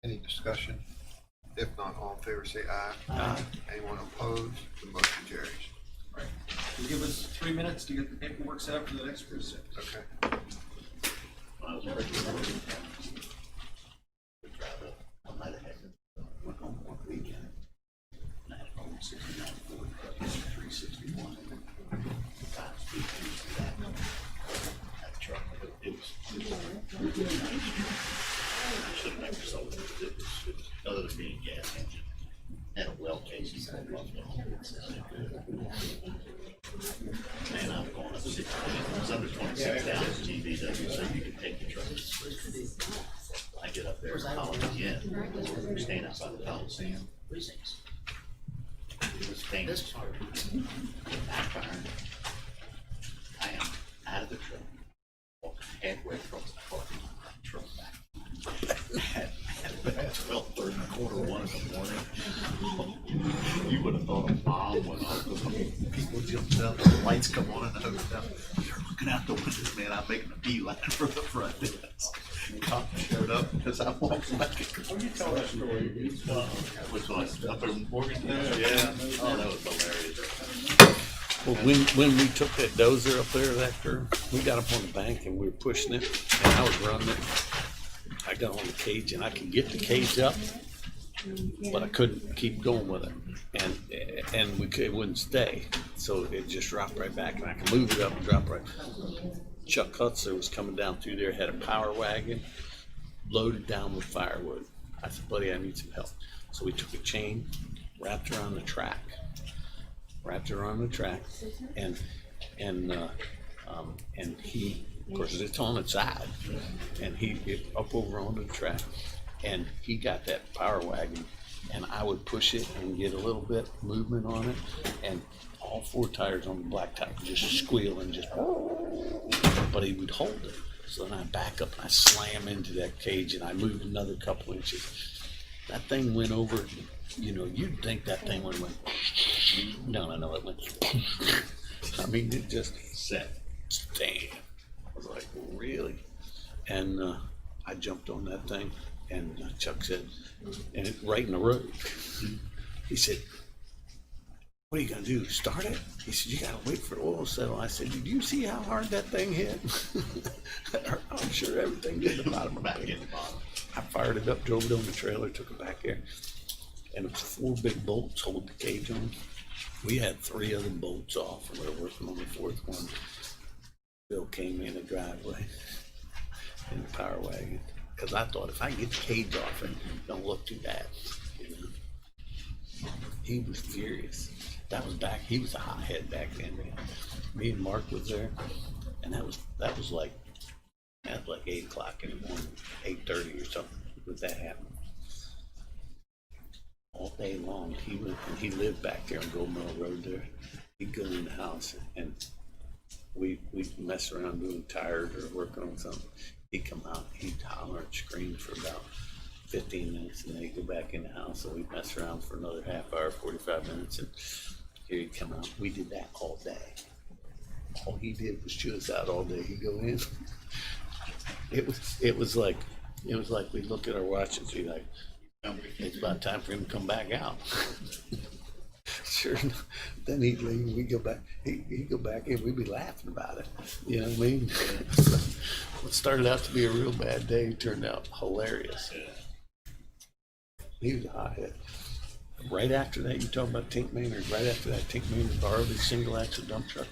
Any discussion? If not, all in favor say aye. Aye. Anyone opposed? The motion carries. Right. You give us 3 minutes to get the paperwork set up for the next precinct. Okay. I was pretty good. We tried to, I might have had to, went home one weekend. And I had home 69, 361. God, speak to that. That truck, it was I should have never sold it. It was, other than being a gas engine. Had a well casing. Man, I'm going up 16. It's under 26,000 GVW, so you can take the truck. I get up there and call it again. We're staying outside the Coliseum. Precincts. It was This famous. part. Backfiring. I am out of the truck. Walking halfway across the parking lot. Truck back. At 12:30, 1:45 in the morning. You would have thought a bomb went off. People jumped up, the lights come on in the hotel. You're looking out the window, man. I'm making a beeline for the front desk. Cop showed up because I walked back. When you tell that story, Which one? Up in Morgantown? Yeah. Oh, that was hilarious. Well, when we took that dozer up there, that curve, we got up on the bank and we were pushing it, and I was running it. I got on the cage and I could get the cage up, but I couldn't keep going with it, and it wouldn't stay, so it just dropped right back, and I could move it up and drop right. Chuck Hutzler was coming down through there, had a power wagon loaded down with firewood. I said, buddy, I need some help. So we took a chain, wrapped around the track, and he, of course, it's on its side, and he up over onto the track, and he got that power wagon, and I would push it and get a little bit movement on it, and all 4 tires on the black tire just squealing, but he would hold it. So then I back up and I slam into that cage, and I moved another couple inches. That thing went over, you'd think that thing would went, no, it went, I mean, it just Set. damn. I was like, really? And I jumped on that thing, and Chuck said, and it right in the road. He said, what are you gonna do, start it? He said, you gotta wait for the oil to settle. I said, did you see how hard that thing hit? I'm sure everything hit the bottom of Back it. in the bottom. I fired it up, drove it on the trailer, took it back there, and it was 4 big bolts holding the cage on. We had 3 other bolts off, and we were working on the 4th one. Bill came in the driveway in the power wagon, because I thought if I get the cage off, it don't look too bad. He was furious. That was back. He was a hothead back then. Man. Me and Mark was there, and that was like 8 o'clock in the morning, 8:30 or something. With that happening, all day long. He lived back there on Gold Mill Road there. He'd go in the house and we'd mess around doing tired or working on something. He'd come out, he'd holler and scream for about 15 minutes, and then he'd go back in the house. So we'd mess around for another half hour, 45 minutes, and here he'd come out. We did that all day. All he did was chew us out all day. He'd go in. It was like we'd look at our watches, be like, it's about time for him to come back out. Sure enough, then he'd leave, we'd go back, he'd go back in, we'd be laughing about it. You know what I mean? What started out to be a real bad day turned out hilarious. He was a hothead. Right after that, you talk about Tink Maynard, right after that, Tink Maynard borrowed his single axle dump truck.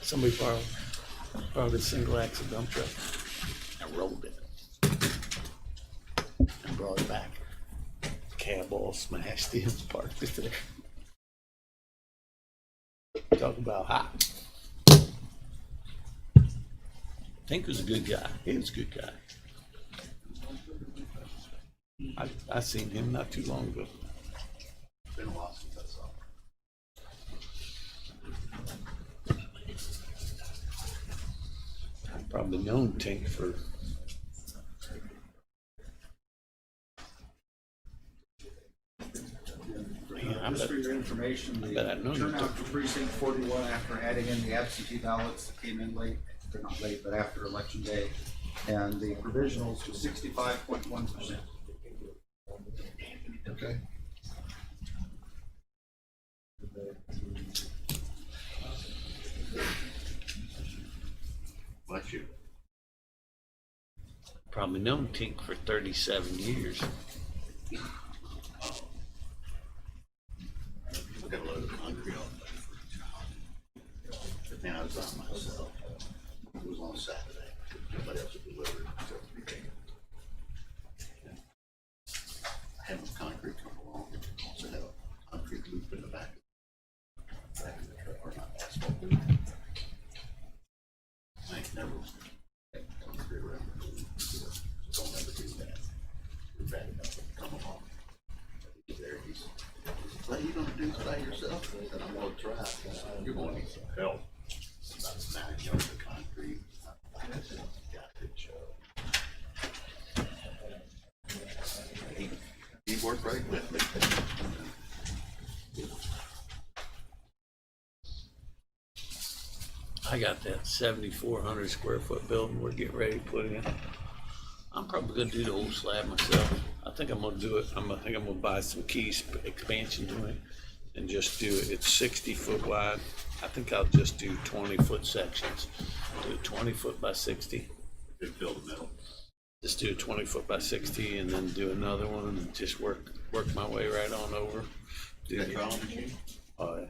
Somebody borrowed his single axle dump truck and rolled it and brought it back. Cab all smashed in, parked it there. Talk about hot. Tink was a good guy. He was a good guy. I seen him not too long ago. It's been a while since I saw him. I've probably known Tink for Just for your information, the bet I've known you turnout for precinct 41 after adding in the absentee ballots that came in late, they're not late, but after election day, and the provisionals was 65.1%. Okay. Bless you. probably known Tink for 37 years. I got a load of concrete on there for a job. But then I was by myself. It was on Saturday. Nobody else had delivered until 3 p.m. I had my concrete come along. Also had a concrete loop in the back of the truck, or not asphalt. I ain't never had concrete around the loop. Don't ever do that. We're bad enough to come along. He's there, he's, what are you gonna do by yourself? I said, I'm gonna try. You're gonna need some help. About 9 yards of concrete. Got it, show. He worked right with me. I got that 7,400 square foot building we're getting ready to put in. I'm probably gonna do the whole slab myself. I think I'm gonna do it. I think I'm gonna buy some key expansion joint and just do it. It's 60 foot wide. I think I'll just do 20-foot sections. Do 20 foot by 60. Good fill the middle. Just do a 20 foot by 60 and then do another one and just work my way right on over. You got drawing machine? Oh, yeah.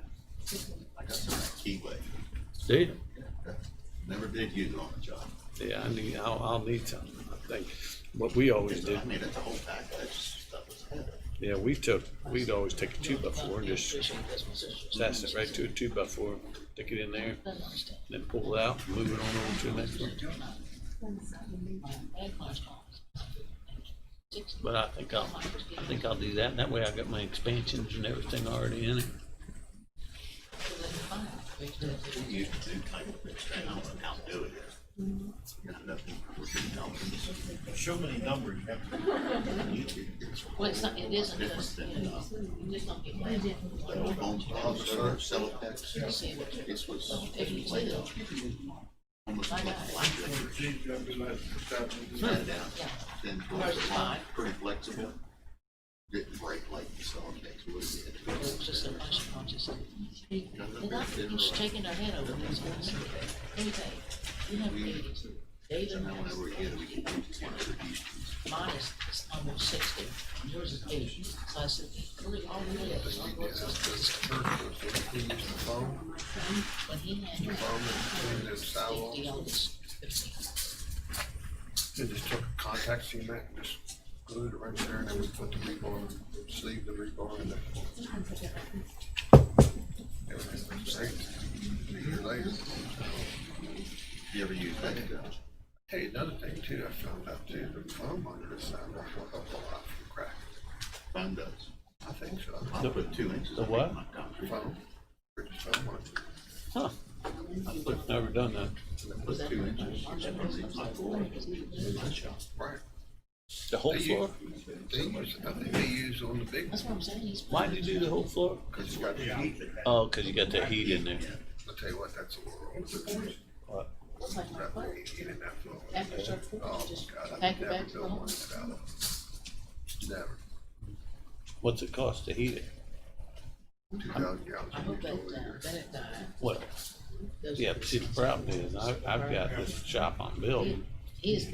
I got some of that keyway. See? Never did use it on the job. Yeah, I'll need some. I think what we always did. I mean, it's a whole pack. That stuff was heavy. Yeah, we'd always take a 2x4 and just sass it right to a 2x4, stick it in there, then pull it out, move it on over to the next one. But I think I'll do that. And that way I got my expansions and everything already in it. We used to do type of things. I don't know how to do it. Got nothing. We're doing numbers. So many numbers you have to. Well, it's not, it isn't Different just, than, you know, you just don't get paid. the old home server, Celotex. See what you're- This was Fifty-two. almost like light letters. Flat down. Yeah. Then towards the line, pretty flexible. Didn't break like the Celotex would. It was just a bunch of punches. They're not just shaking their head over this. Let me tell you, you have 80s. David And then has, whenever we get it, we can use it for Eastern. mine is almost 60, and yours is 80. So I said, really, all we did was one vote system. When he had your 50 on this 50. They just took a contact cement and just glued it right there, and then we put the rebar, sleeve the rebar in there. Everything was the same. A year later. You ever use that? Hey, another thing too, I found out too, the foam under this sound, that's what helps a lot from crack. Foam does. I think so. I'll put 2 inches. The of what? my concrete. Foam, British foam, on it. Huh. I've never done that. Put 2 inches. Underneath my floor. My shop. Right. The whole They floor? They use, I think they use on the big That's one, what I'm saying, he's. Why'd you do the whole floor? cause it's got the heat. Oh, cause you got that heat in there. I'll tell you what, that's a world. What? Looks like my That butt. heat in that floor. After church, we Oh, just God, I pack could it never back to the build one house. without it. Never. What's it cost to heat it? 2,000 gallons I of hope that, diesel a year. Bennett died. What? Those- Yeah, but see, the problem is, I've got this shop I'm building, He is,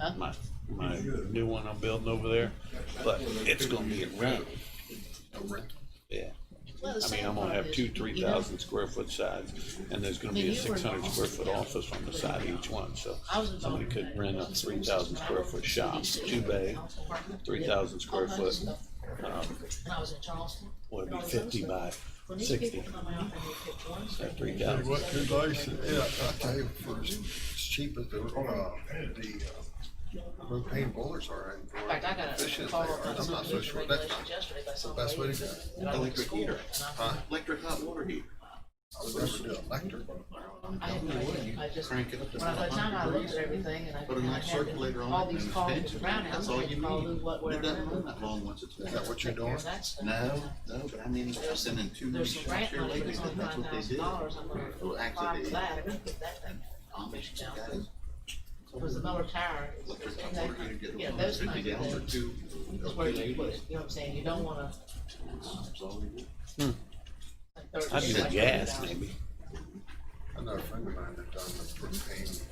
huh? my new one I'm building over there, but it's gonna be a rental. No rental. Yeah. Well, the I mean, sad I'm gonna part have is, two you know, 3,000 square foot sides, and there's gonna be a 600 square foot office on the side of each one, so I was involved somebody in could that. rent a 3,000 square foot shop, 2 bay, 3,000 square foot, When I was in Charleston. would be 50 by When these 60. people come out and they pick one At straight. 3,000. What good nice, yeah, I'll tell you, for as cheap as the propane boilers are and In fact, I got a efficient they call are, about I'm some not so new sure that's regulations yesterday by the some best way to lady go. that I went to Electric school heater. with, and Huh? Electric hot water heater. I would never do electric. I had no idea. I just, Crank it up to by the time I looked at everything and I Put a nice had circulator on all it these and calls extension. with Brown House, That's I all had you to call need. who, what, where, It doesn't run when. that long once it's Is that what you're Take care doing? of that stuff. No, but I mean, I'm sending too many There's some grant shots here money lately, that's only that's what they did. $5,000, I'm gonna Well, apply actually, for that, I'm gonna put that thing. Amish down. guys, Because the Miller Tower, is- electric is hot in that, water heater, get yeah, one those 50 kinds of gallons or things. two. Is where you put it, you know what I'm saying, you don't wanna. That's all we do. I'd do gas maybe. I know a friend of mine that done the propane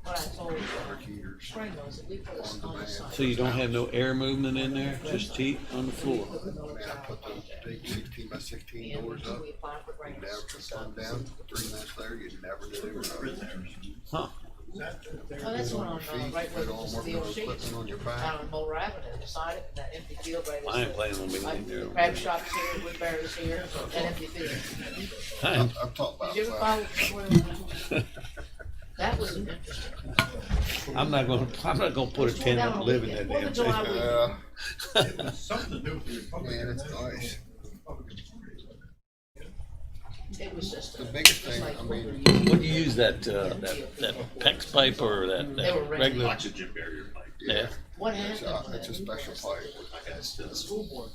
What I told water heaters. Spring was that we put us on the site. So you don't have no air movement in there, just heat on the floor? I mean, I put those big 16 by 16 And doors up, we applied for you grants never and come stuff. down, 3 minutes later, you never knew they were there. Huh? Oh, that's one on, Feet, right where put the on working steel on sheets, equipment on your out back. on Molar Avenue, beside it, that empty field right. I ain't planning on being Like, in there. the crab shop's here, Woodbury's here, that empty field. I ain't- I've talked about Did you ever that. follow? That was interesting. I'm not gonna put a tenant and live in that damn thing. Yeah, Something to do with your public. man, it's nice. It was just. The biggest just thing, like I mean, What do you use, that PEX pipe or that They were renting. regular? Oxygen barrier pipe. Yeah. What it's happened? a special pipe. I got, The school board,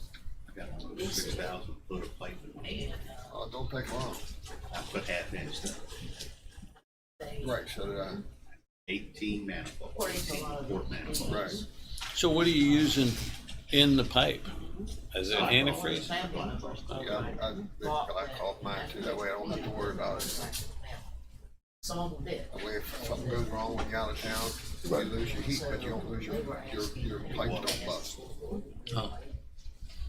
I got 6,000 foot of pipe in and, Oh, don't take long. I put half inch stuff, they. Right, so did I. 18 manifold, According to a 18 lot of quart the- manifold. Right. So what are you using in the pipe? Is it antifreeze? Family members. Yeah, I called mine too, that way I don't have to worry about it. Some of them did. That way if something goes wrong when you're out of town, you lose your heat, but you don't lose your pipes don't bust. Oh,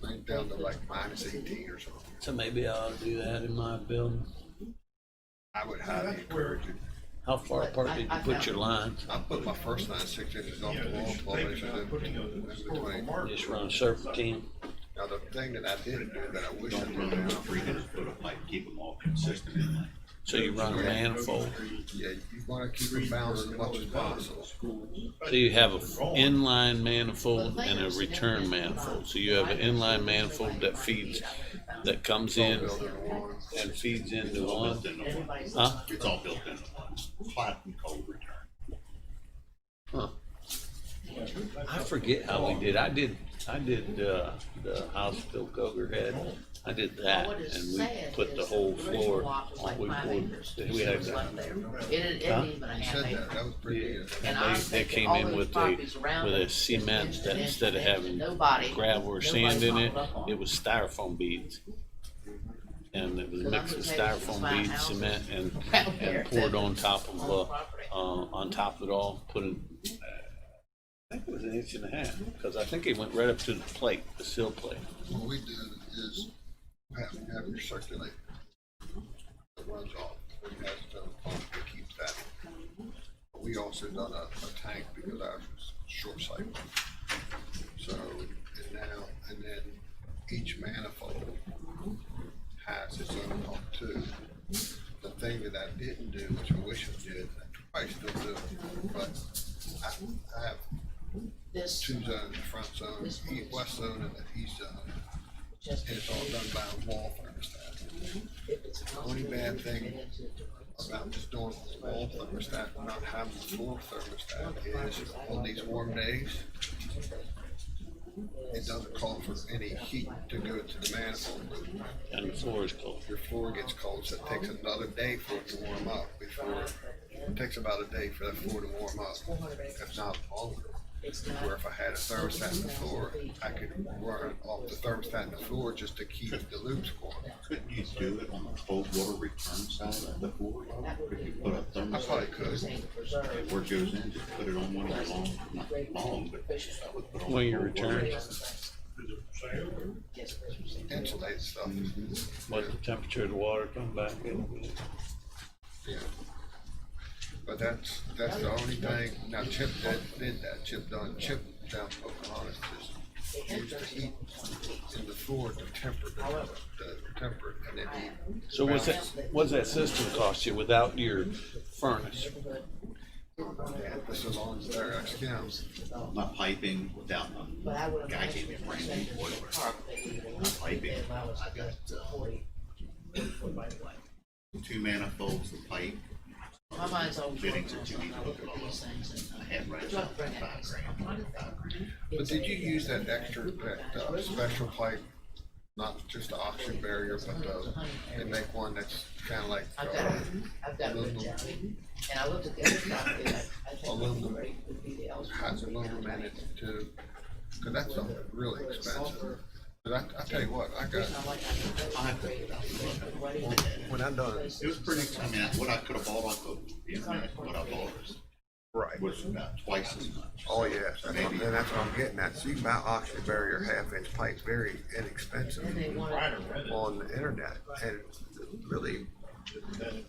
They're down to like minus 18 or something. so maybe I ought to do that in my building. I would highly encourage it. How far apart did you put your lines? I put my first line 6 inches off the wall, 12 inches in between. Just run serpentine? Now, the thing that I didn't do that I wish I Don't run did over now, 300 foot of pipe, keep them all consistent in line. So you run a manifold? yeah, you wanna keep it balanced as much as possible. So you have a inline manifold and a return manifold. So you have an inline manifold that feeds, that comes in and feeds into one. Built into one. Huh? It's all built into one. Hot and cold return. Huh. I forget how we did. I did the house Bill Coger had. I did that, What is and we sad put the is whole the original floor. lot was like We 5 poured. acres. We had Was left there. It Huh? isn't even a You half said acre. that was pretty good. And And I'm they thinking came all in those with properties around a it, cement that and instead of having nobody- gravel or nobody sand in it, followed up on it was styrofoam beads. And it was a Because mix of I'm gonna tell you, styrofoam fine beads, houses cement, around here and poured that- on top of, on the property. on top of it all, put in, I think it was 1.5 inches, because I think it went right up to the plate, the sill plate. What we did is have your circulator. It runs off, we have its own pump that keeps that. But we also done a tank because ours was short cycle. So, and then each manifold has its own pump too. The thing that I didn't do, which I wish I did, I still do, but I have this. two zones, the front zone, west zone and the east zone. Just And it's all done by a wall thermostat. if it's The only bad thing about just doing a wall thermostat, and not having a floor thermostat is on these warm days, it doesn't call for any heat to go to the manifold. And the floor is cold. Your floor gets cold, so it takes another day for it to warm up before, it takes about a day for that floor to warm up, if not longer. Where if I had a thermostat in the floor, I could run off the thermostat in the floor just to keep the loops going. Couldn't you do it on the cold water return side of the board? Could you put a I probably thermostat, could. where it goes in, just put it on one of the long, not long, but I would put on. When you the cold return. water. Insulated stuff. What the temperature of the water come back in. Yeah. But that's the only thing, now Chip did that, Chip down Pocahontas, just used the heat in the floor to temper it, and then he. So what's that system cost you without your furnace? This is on their accounts. My piping without, guy gave me a brand new boiler. My piping, I got, 2 manifolds of pipe. My mind's always. Fittings that you need to hook it all up. I had right about $5,000. But did you use that extra, special pipe, not just the oxygen barrier, but they make one that's kinda like, I've got a good job. And I looked at the other property, I think Aluminum. the rate would be the Ellsworth. has aluminum in it too, cause that's something really expensive. But I tell you what, I got, I have to get out of when I'm done, it was pretty, I mean, what I could have bought off of the internet, what I bought right. was about twice as much. Oh, yes, and that's what I'm getting at. So you can buy oxygen barrier 1/2 inch pipe very inexpensive And they wanted. on the internet. And really,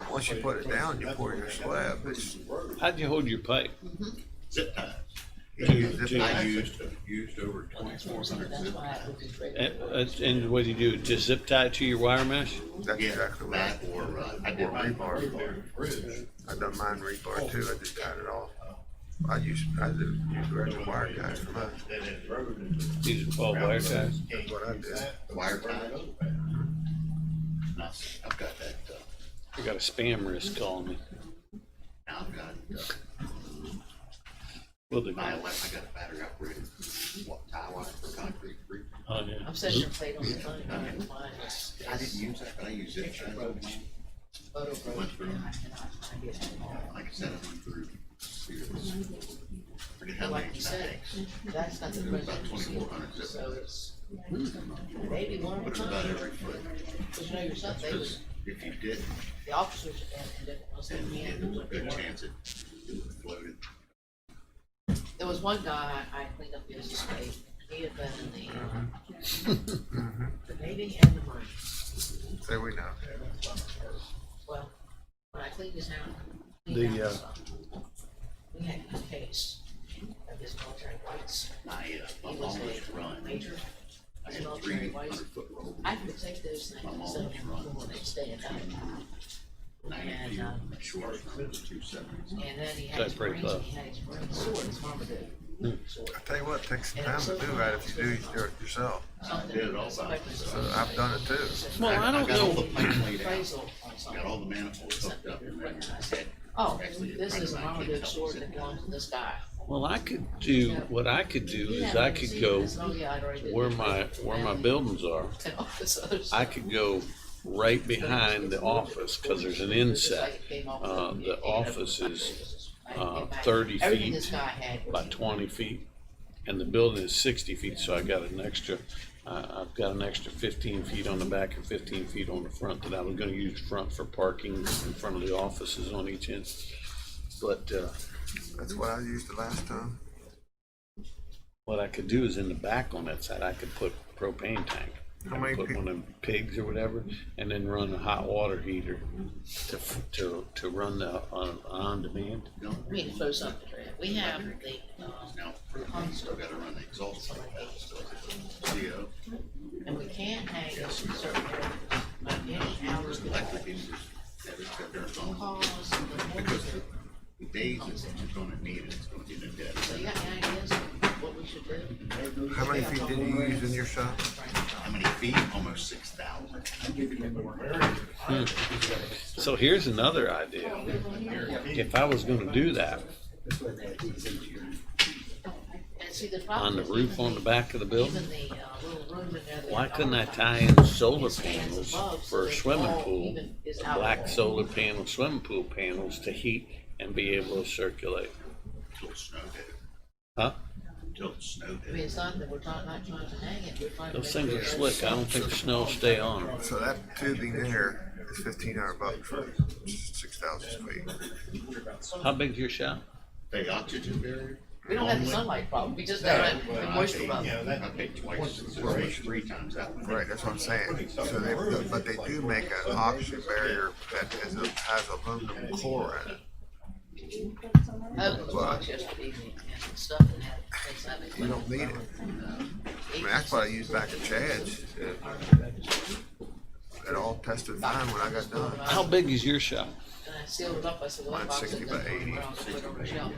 once you put it down, you pour your slab, it's, How'd you hold your pipe? Zip ties. you use this I pipe. used over 2,400 That's zip why ties. I looked at rate. And what do you do? Just zip tie it to your wire mesh? That's Yeah, exactly that right. or, I did my rebar. I done mine rebar too. I just tied it off. I use regular wire ties for mine. These are all wire ties? That's what I did. wire ties. Nice. I've got that, I got a spam risk calling me. now I've got, Well, they I got a battery operated, tie wire for concrete. Oh, yeah. I'm setting your plate on the phone, mine is. I didn't use that, but I use zip ties. Photo Went broke, through. and I cannot get it all. Like I said, I went through, forget how But many like you said, bags. that's not the It was about president, 2,400 zip so ties. it's maybe one But it's more about time. every foot. Cause you know yourself, they was, Because if you did, the officers and different ones, they then there's a good had. chance it floated. There was one guy, I cleaned up his estate, he had been in the Navy and the Marine. So we know. Well, when I cleaned his house, The, he found some. We had a case of his military whites. I He was almost a run. major, I his had military whites. 300-foot roll. I could take those things and set them on the floor and they'd stay at night. 90 And, feet short from the 270s. And then he had That's his pretty Marines, close. he had his Marine sword, his mama did. Sword. I tell you what, it takes some time to do that. If you do it yourself. Something- did it all by somebody- So I've done it too. Well, I don't got all the know. pipe laid out. Appraisal on something. Got all the manifolds hooked up and then I said, Oh, this is a Marmaduke sword that belongs to this guy. Well, I could do, what I could do is I could go where my buildings are. I could go right behind the office, cause there's an inset. The office is 30 Everything feet this guy had was- by 20 feet, and the building is 60 feet, so I got an extra, I've got an extra 15 feet on the back and 15 feet on the front that I was gonna use front for parking in front of the offices on each end. But, That's what I used the last time. what I could do is in the back on that side, I could put propane tank. How I many could put one of them pigs or whatever, and then run a hot water heater to run the on demand. no, Let me throw something at you. We have the, now, still gotta run the exhaust pipe out, so it's CO. and we can't hang it in certain areas, like any hours that Electric meters, every cut their phone. cause the Because the days that you're gonna need it, it's gonna be in the dead. So you got any ideas of what we many feet did you use in your shop? How many feet? Almost 6,000. So here's another idea. If I was gonna do that And see, the on problem the is roof even on the back of the building, even the, little room in there. why that couldn't I all- tie in solar it stands panels above, so for a that swimming all pool? even is out. Black solar panel, swimming pool panels to heat and be able to circulate. Until it snowed it. Huh? Until it snowed I mean, it. it's not that we're not trying to hang it, we're trying to. Those make things sure are that- slick. I don't think the snow will stay on them. So that tubing there is $1,500 for 6,000 feet. How big's your shop? The oxygen barrier? We don't have the sunlight problem, we just have the moisture problem. I paid twice, three times that one. Right, that's what I'm saying. So they, but they do make an oxygen barrier that has aluminum core in it. I was watching yesterday evening and stuff that had, things that had. You don't need it. I mean, that's what I used back at Chad's. It all tested fine when I got done. How big is your shop? And I sealed it up, I said, well, Mine's box it 60 by down, 80. put it on the shelf.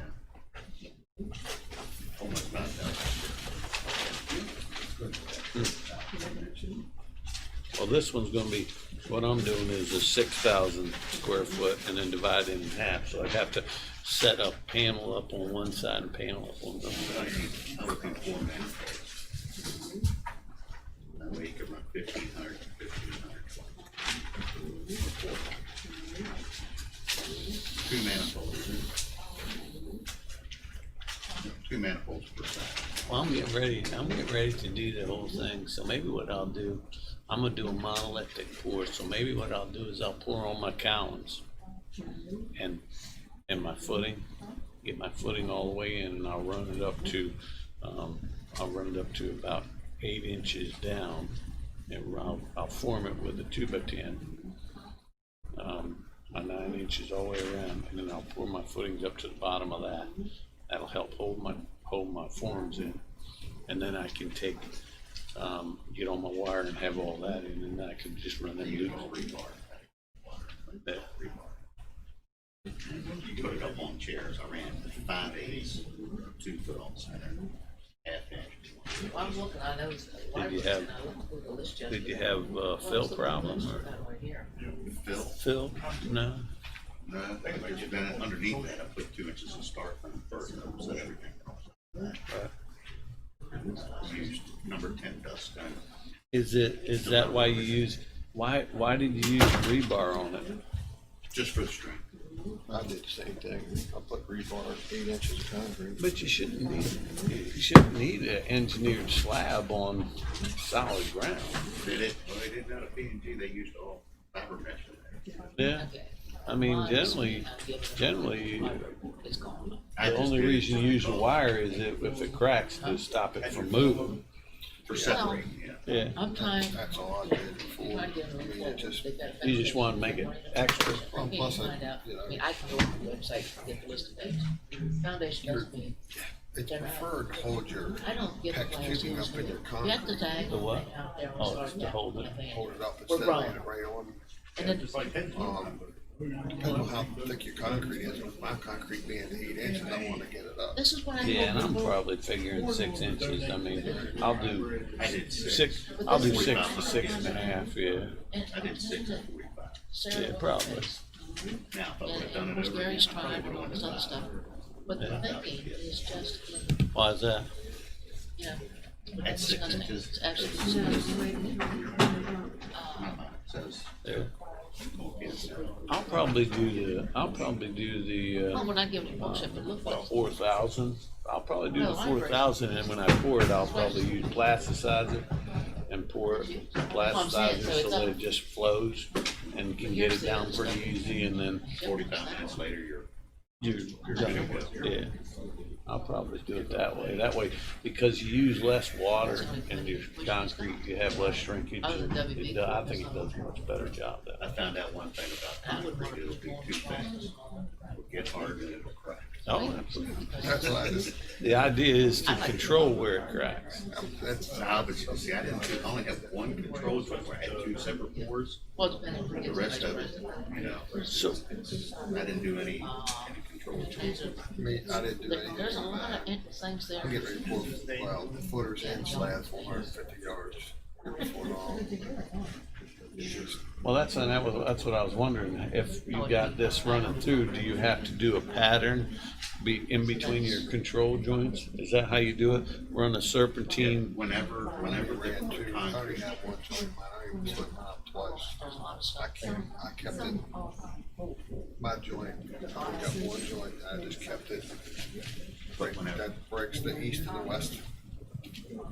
Almost 9,000. Well, this one's gonna be, what I'm doing is a 6,000 square foot and then divide it in half. So I have to set a panel up on one side and panel up on the other. I'm looking for manifolds. That way you can run 1,500 to 1,500. Two manifolds. Two manifolds per side. Well, I'm getting ready to do the whole thing. So maybe what I'll do, I'm gonna do a monolithic pour. So maybe what I'll do is I'll pour on my cowlings and my footing, get my footing all the way in, and I'll run it up to about 8 inches down, and I'll form it with a 2x10, my 9 inches all the way around, and then I'll pour my footings up to the bottom of that. That'll help hold my forms in, and then I can take get on my wire and have all that in, and then I can just run them loose. You put it up on chairs. I ran 5/8, 2 foot on center, half inch. Well, I was looking, I noticed. Did you have fill problem or Right here. Fill? fill? No. No, then underneath that, I put 2 inches of start from first, so everything. Used number 10 dust gun. Is that why you use? Why did you use rebar on it? Just for the strength. I did the same thing. I put rebar 8 inches of concrete. But you shouldn't need an engineered slab on solid ground. They didn't know the P&G, they used all fiber mesh in there. Yeah. Okay. I mean, Mine is- generally, It's gone. I the just only did it reason you use a wire is if it cracks to stop it from moving. For separating, yeah. Yeah. I'm trying. That's all I did before. Trying to get them I mean, full. it just, They've got a You just want to make it extra. I can't plus find out. you know, I mean, I can go on the website and get the list of dates. Foundation does me. it's preferred to hold your I don't get the PEX plans tubing used up in to your it. You have to concrete. tag The what? out there Oh, on it's to hold it. Hold it up We're instead of wrong. laying it right on. And then, Depending on how thick your concrete is, with my concrete being 8 inches, I wanna get it up. this is what I. Yeah, and told I'm people. probably figuring 6 inches. I mean, I'll do I did 6. 6. I'll do 6 to 6.5. Yeah. And I did 6 and 45. Sarah Yeah, probably. Now, if I And, would've done and it of course over Gary's again, I tried probably and all would've this other done stuff. But the thinking is just, Why is that? you know. At 6 disgusting. inches. It's absolutely disgusting. My mind says, There. yes, I'll probably do the Well, when I give it a push up, it looked like. 4,000. I'll probably do No, the I agree. 4,000, and when I pour it, I'll probably use plasticize it and pour it, plasticize it so that it just flows and can get it down pretty easy, and then 45 minutes later, you're you're done. good to go. Yeah. I'll probably do it that way. That way, because you use less water in your concrete, you have less shrinkage. And I think it does a much better job that I way. found out one thing about concrete, it'll do 2 things. It'll get hard and it'll crack. Oh, absolutely. That's why, The idea is to control where it cracks. that's, Nah, but you see, I only have one control joint where I had 2 separate pours. Well, depending on The rest of it, you know, So, I didn't do any control Me, I didn't do There- anything. There's a on lot that. of things there. I'm getting ready to pour, well, the footers and slabs, 450 yards. Before long. It's just, Well, that's what I was wondering. If you got this running through, do you have to do a pattern in between your control joints? Is that how you do it? Run a serpentine? Whenever I the ran two, I already concrete, have one joint, I already split mine up twice. There's a lot of I stuff kept, there. I kept it, my joint, I only got one joint, I just kept it. That breaks the east and the west.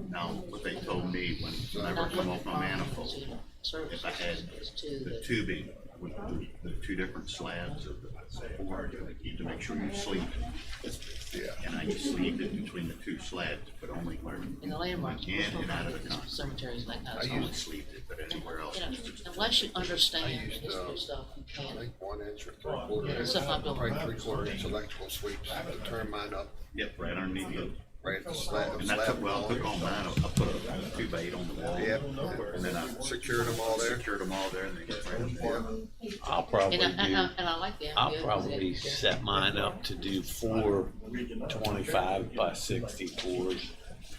now, what they told me whenever I come off my manifold, if I had the tubing with the two different slabs of the board, to make sure you sleeve it. Yeah. And I just sleeved it between the two slabs, but only where In the landmarks, in and out of the concrete. cemeteries like that. I so, only sleeved it, but anywhere else. you know, it's just- unless you understand I the used, history of stuff, you I can't. think 1 inch or 3/4 Yeah, inch, stuff I built. probably 3/4 inch electrical sweeps to turn mine up Yep, right underneath it. right at the slab. And that's, well, I took on mine, I put a 2x8 on the wall. Yep. And then I Secured them all there. secured them all there and they get right up there. I'll probably And do. I like that. I'll probably set mine up to do 4 25 by 64s.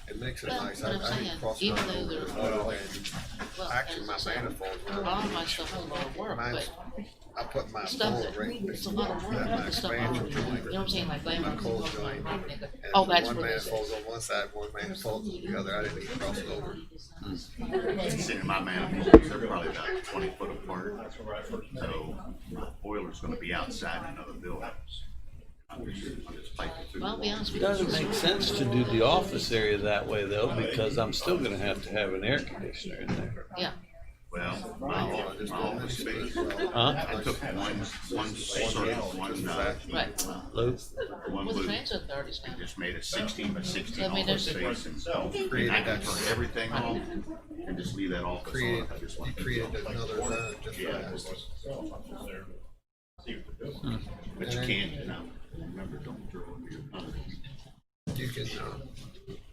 It makes it But nice. what I'm I saying, didn't cross even mine though over they're- the photo and actually my manifold. A lot of my stuff is a lot of work, Mine's, but I put my stuff board that, right it's a lot of work, my the stuff I, expansion you joint. know what I'm saying, like My landmarks. cold joint. And Oh, that's one what it is. manifold's on one side, one manifold's on the other. I didn't even cross it over. See, my manifolds, they're probably about 20 foot apart. So my boiler's gonna be outside another building. I'm just piping through. Well, I'll be honest with It you. doesn't make sense to do the office area that way though, because I'm still gonna have to have an air conditioner in there. Yeah, Well, my office space, Huh? I took one circle, right. Lou? one Well, the loop. transit authorities now. Just made a 16 by 16 I mean, office there's- space and I can turn everything off and just leave that office Created, on. I just you want created another zone just for Yeah. that. But you can't, you know, remember, don't drill over your pump. You can,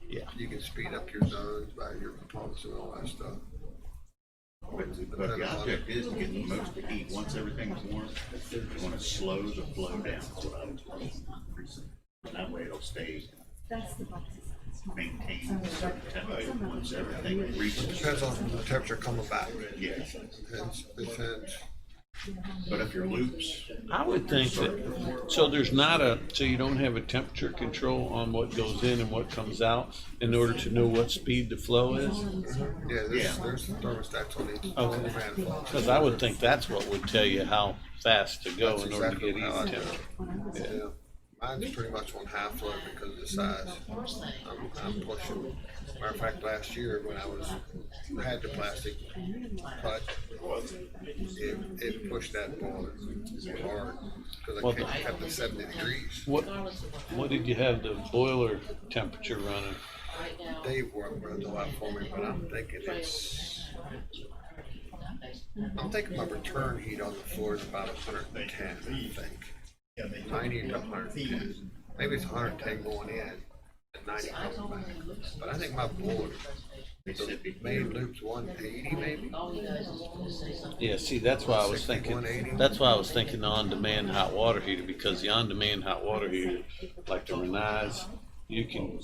Yeah. you can speed up your zones by your pumps and all that stuff. But the object is to get the most heat. Once everything's warm, you wanna slow the flow down. That's what I'm increasing. That way it'll stay maintained at a certain temperature once everything reaches. Depends on the temperature coming back. Yes, Depends. but if your loops, I would think that, so there's not so you don't have a temperature control on what goes in and what comes out in order to know what speed the flow is? Yeah, Yeah. there's thermostats on each Okay. manifold. Because I would think that's what would tell you how fast to go That's in order to exactly get how I easy do it. temperature. Yeah. Mine's pretty much on half load because of the size. First thing, I'm pushing. Matter of fact, last year when I had the plastic cut, it pushed that boiler hard because Well, I kept it 70 degrees. regardless of What did you have the boiler temperature running? right now. Dave worked a lot for me, but I'm thinking I'm thinking my return heat on the floor is about 110, I think. 90 to 110. Maybe it's 110 going in and 90 coming back. But I think my boiler, the main loop's 180 maybe. All you guys is gonna say something. Yeah, see, that's why I was thinking, the on-demand hot water heater, because the on-demand hot water heater, like the Renais, you can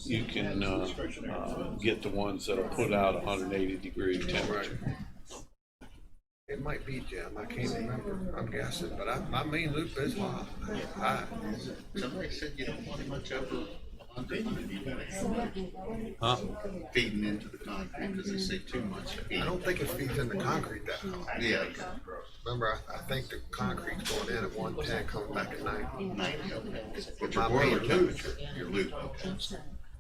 get the ones that'll put out 180 degree temperature. It might be, Jim. I can't remember. I'm guessing, but my main loop is high. somebody said you don't want much upper under Huh? feeding into the concrete because they say too much heat. I don't think it feeds into concrete that high. Yeah. Remember, I think the concrete's going in at 110, coming back at 90. 90, okay. But My your boiler main temperature, your loop,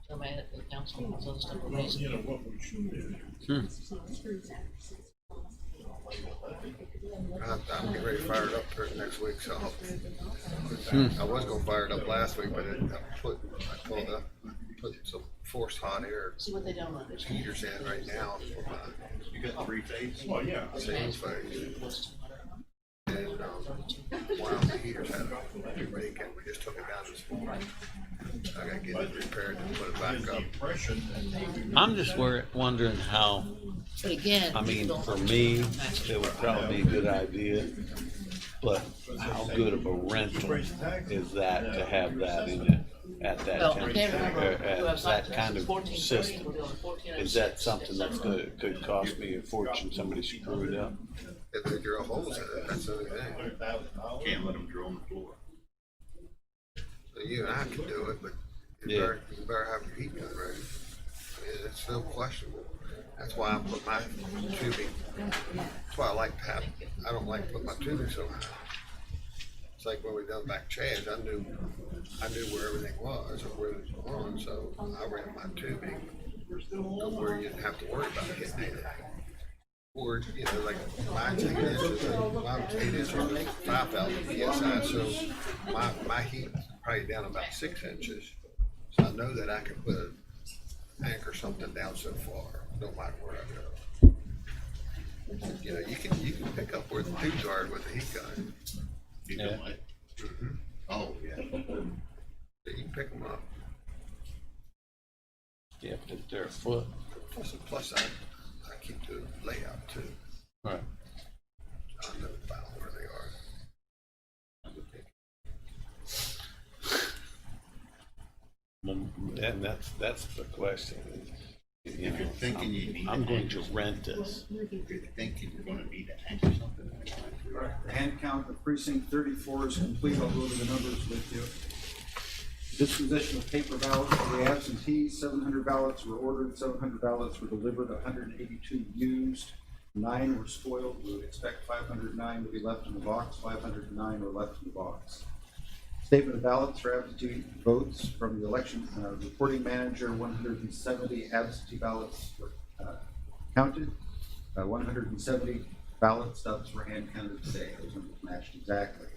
So man, the council, so the stuff we're raising. I'm getting ready to fire it up for it next week, so I was gonna fire it up last week, but I put some forced hot air See what they don't understand. heaters in right now for my you got 3-phase? single phase. And one of the heaters had a break and we just took it down this morning. I gotta get it repaired and put it back up. I'm just wondering how, But again. I you mean, don't for have to me, match it would probably be a good idea But how good of a rental is that to have that in it at that Well, I temperature? can't remember who I was That talking kind to. of 1430, system. we're doing 1406. Is that something that's could cost me a fortune, somebody screwed up? If they drill holes in it, that's the only thing. Can't let them drill on the floor. So you and I can do it, but Yeah. you better have your heat gun ready. I mean, it's still questionable. That's why I put my tubing, that's why I don't like to put my tubing so high. It's like when we done back Chad's, I knew where everything was or where it was on, so I ran my tubing where you didn't have to worry about hitting anything. Or, you know, like mine's 8 inches, mine's 8 inches, 5,000 PSI, so my heat probably down about 6 inches. So I know that I can anchor something down so far, no matter where I go. You know, you can pick up where the tubes are with the heat gun. You Yeah. can like, oh, yeah. You can pick them up. Yeah, if they're a foot. Plus I keep the layout too. Right. I know about where they are. And that's the question. You If you're know, thinking you need. I'm to going anchor to rent this. If you're thinking you're gonna need to anchor something. The hand count of precinct 34 is complete. I'll go over the numbers with you. Disposition of paper ballots for the absentees, 700 ballots were ordered, 700 ballots were delivered, 182 used, 9 were spoiled. We would expect 509 to be left in the box, 509 were left in the box. Statement of ballots for absentee votes from the election reporting manager, 170 absentee ballots were counted, 170 ballot stubs were hand counted today. Those numbers matched exactly.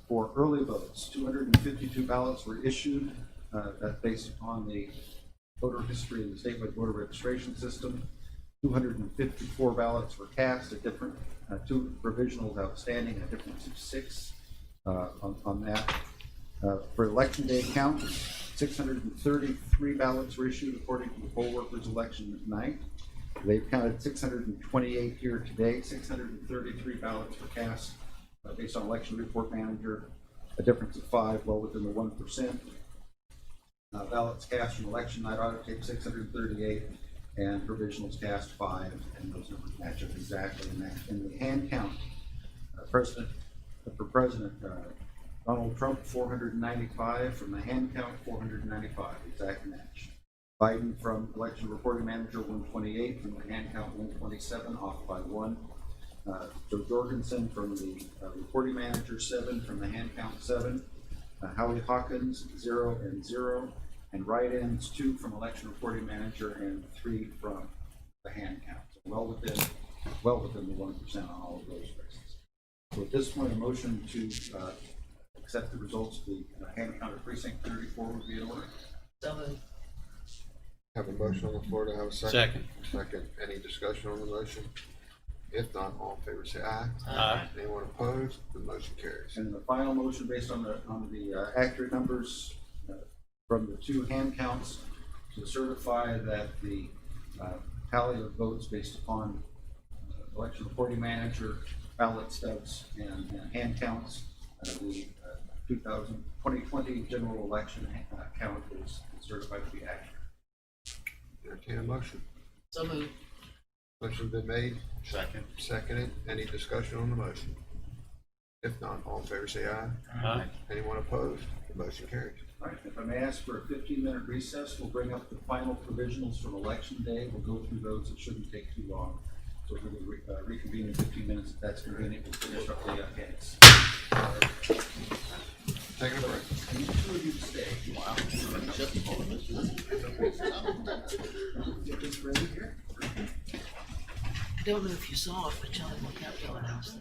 For early votes, 252 ballots were issued, that based upon the voter history in the statewide voter registration system. 254 ballots were cast, a different, 2 provisionals outstanding, a difference of 6 on that. For election day count, 633 ballots were issued according to the poll workers election night. They've counted 628 here today. 633 ballots were cast based on election report manager, a difference of 5, well within the 1%. Ballots cast from election night auto tape 638, and provisionals cast 5, and those numbers match up exactly. In the hand count, for President Donald Trump, 495. From the hand count, 495, exact match. Biden from election reporting manager, 128. From the hand count, 127, off by 1. Joe Jorgensen from the reporting manager, 7. From the hand count, 7. Howie Hawkins, 0 and 0. And write-ins, 2 from election reporting manager and 3 from the hand count. So well within the 1% on all of those races. So at this point, a motion to accept the results of the hand count of precinct 34 would be in order. So moved. Have a motion on the floor to have a second. Second. Second. Any discussion on the motion? If not, all in favor say aye. Aye. Anyone opposed? The motion carries. And the final motion based on the accurate numbers from the 2 hand counts to certify that the tally of votes based upon election reporting manager, ballot stubs, and hand counts, the 2020 general election count is certified to be accurate. Entertain a motion. So moved. Motion's been made, Second. seconded. Any discussion on the motion? If not, all in favor say aye. Aye. Anyone opposed? The motion carries. All right, if I may ask for a 15-minute recess, we'll bring up the final provisionals from election day. We'll go through those. It shouldn't take too long. So we're going to reconvene in 15 minutes. If that's convenient, we'll finish up the case. Taking a break. I need 2 of you to stay. Wow. Get this ready here. I don't know if you saw it, but John McCaskill announced it.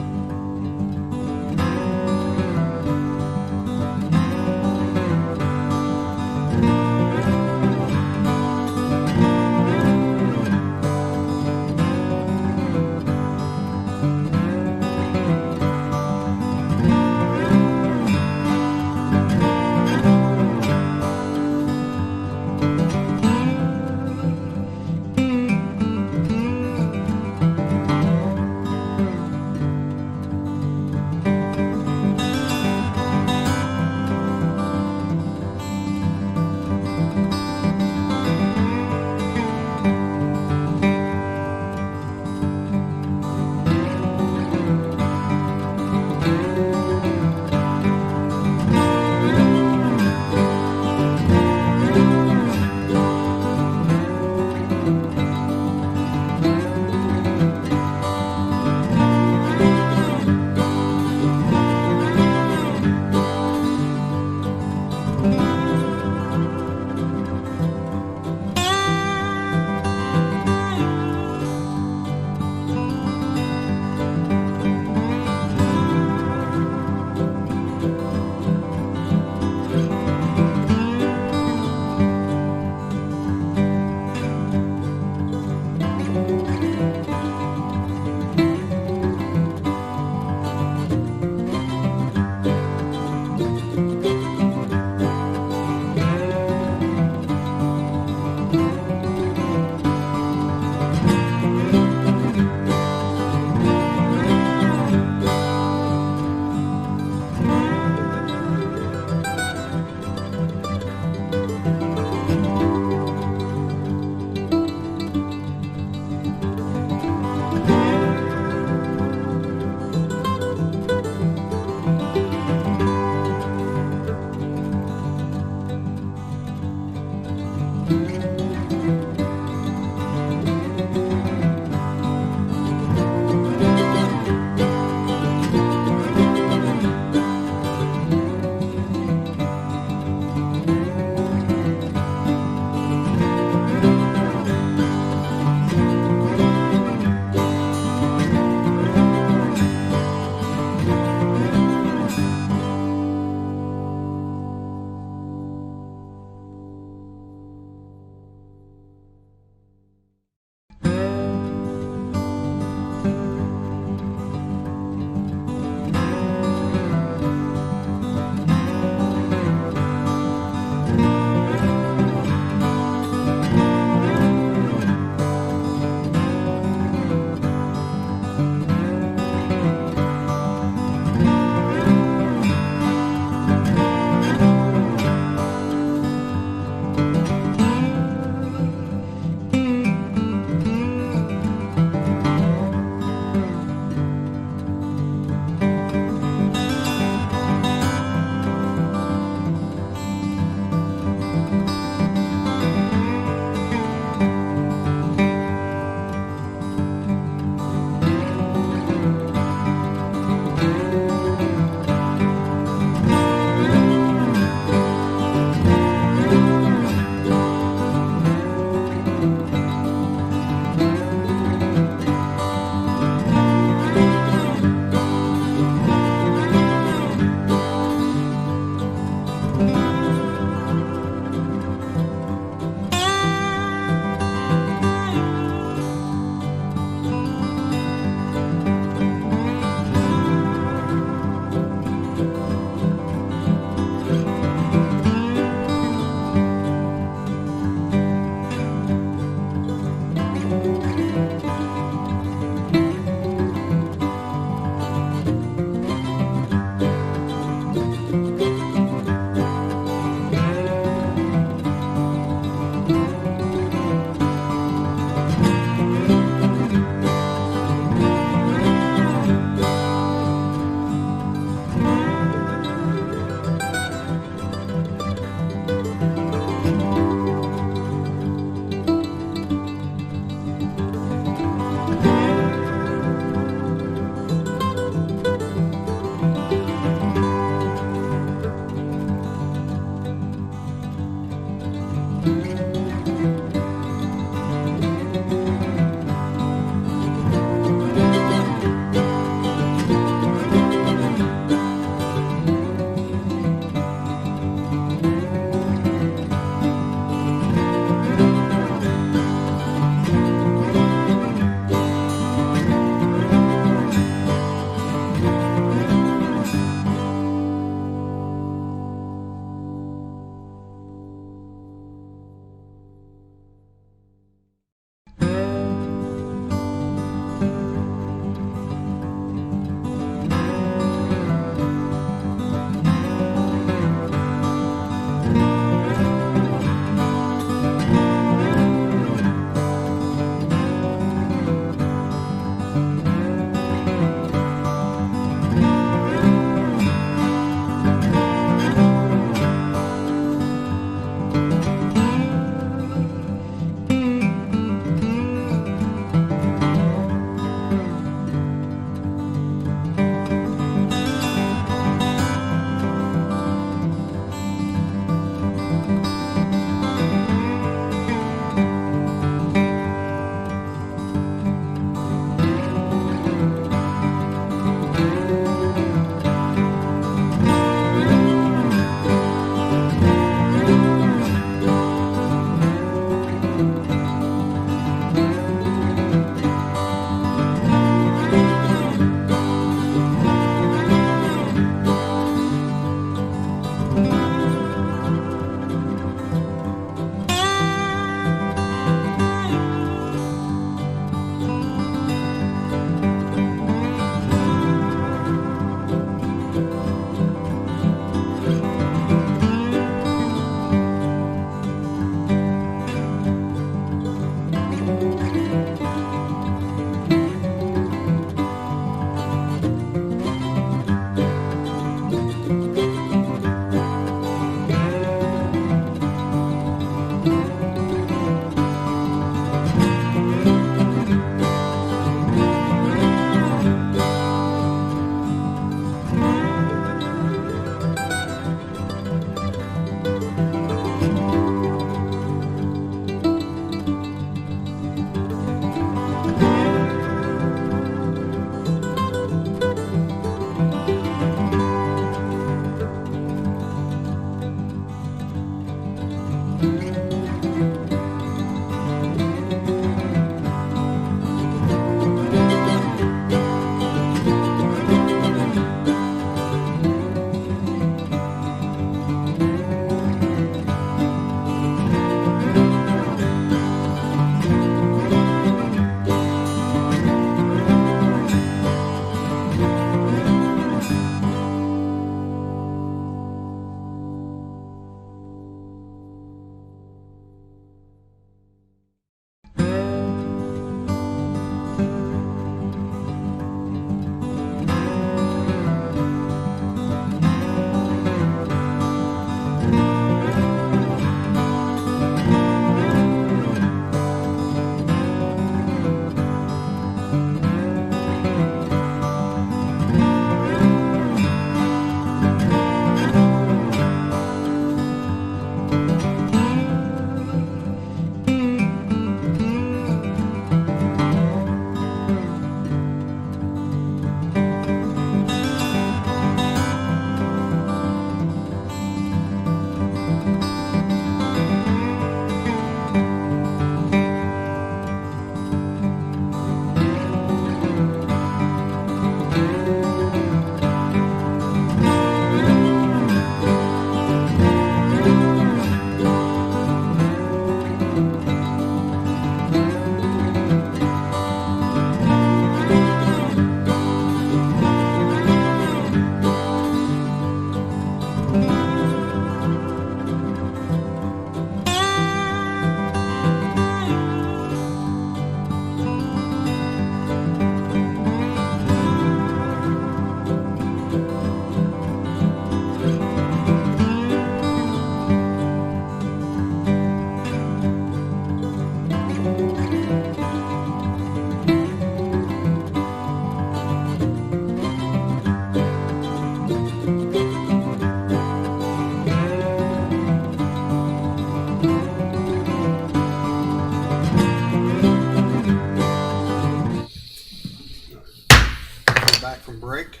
back from break.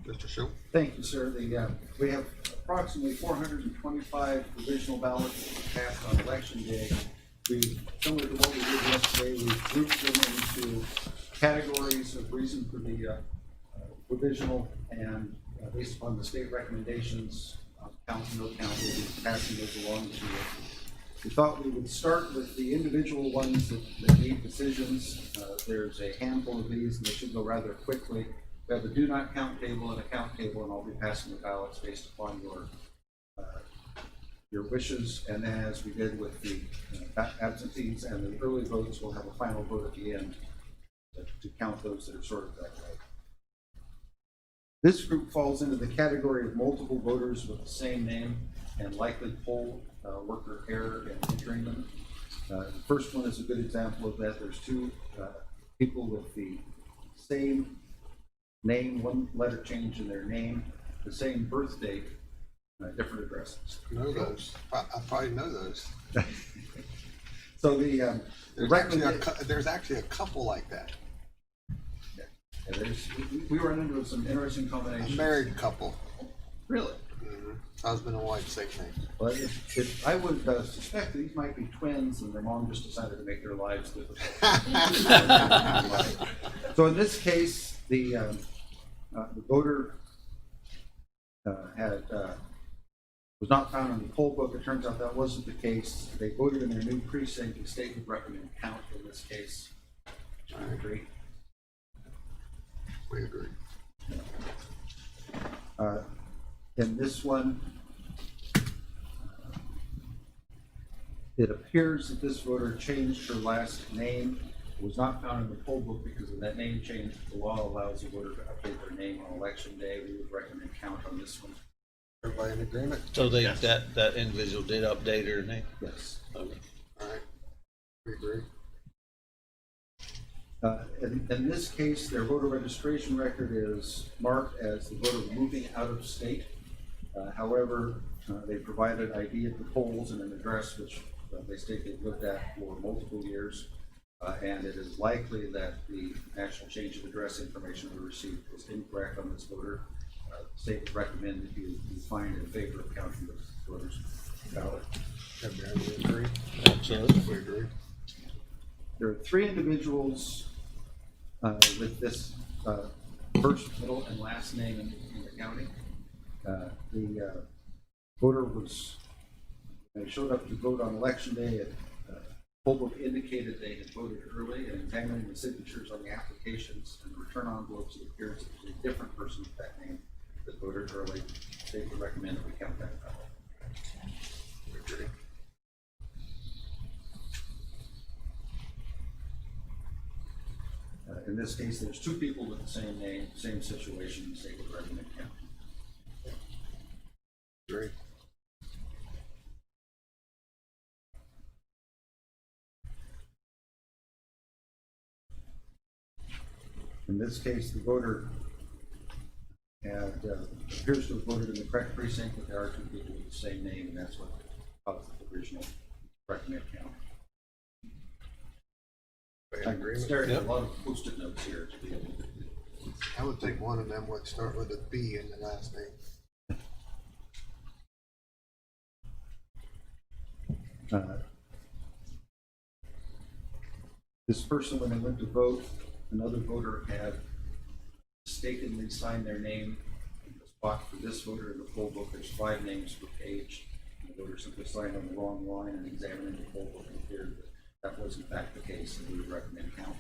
Mr. Shu. Thank you, sir. We have approximately 425 provisional ballots cast on election day. Similar to what we did yesterday, we grouped them into categories of reason for the provisional, and based upon the state recommendations, count, no count, we'll be passing those along to you. We thought we would start with the individual ones that need decisions. There's a handful of these, and they should go rather quickly. We have a do not count table and a count table, and I'll be passing the ballots based upon your wishes. And then, as we did with the absentees and the early votes, we'll have a final vote at the end to count those that are sorted that way. This group falls into the category of multiple voters with the same name and likely poll worker error in entering them. The first one is a good example of that. There's two people with the same name, one letter change in their name, the same birth date, different addresses. Know those. I probably know those. So There's actually a couple like that. we run into some interesting A combinations. married couple. Really? Husband and wife, same name. Well, I would suspect these might be twins, and their mom just decided to make their lives difficult. So in this case, the voter was not found in the poll book. It turns out that wasn't the case. They voted in their new precinct. The state would recommend count in this case. I agree. We agree. In this one, it appears that this voter changed her last name. It was not found in the poll book because of that name change. The law allows the voter to update their name on election day. We would recommend count on this one. Everybody in agreement? So that individual did update her name? Yes. Okay. All right. We agree. In this case, their voter registration record is marked as the voter moving out of state. However, they provided ID at the polls and an address which they state they've lived at for multiple years. And it is likely that the national change of address information we received was incorrect on this voter. The state would recommend that you find in favor of counting the voters' ballot. Everybody agree? Absolutely. We agree. There are three individuals with this first, middle, and last name in the county. The voter showed up to vote on election day. Poll book indicated they had voted early, and examining the signatures on the applications and the return envelopes, it appears that it was a different person with that name that voted early. They would recommend that we count that ballot. We agree. In this case, there's two people with the same name, same situation, they would recommend counting. Agree. In this case, the voter appears to have voted in the correct precinct, but there are two people with the same name, and that's what caused the original recommend count. We in I'm agreement? staring at Yep. a lot of Post-it notes here to be able to. I would think one of them would start with a B in the last name. This person, when they went to vote, another voter had mistakenly signed their name in the spot for this voter in the poll book. There's 5 names per page. The voter simply signed on the wrong line, and examining the poll book, it appeared that was in fact the case, and we would recommend count.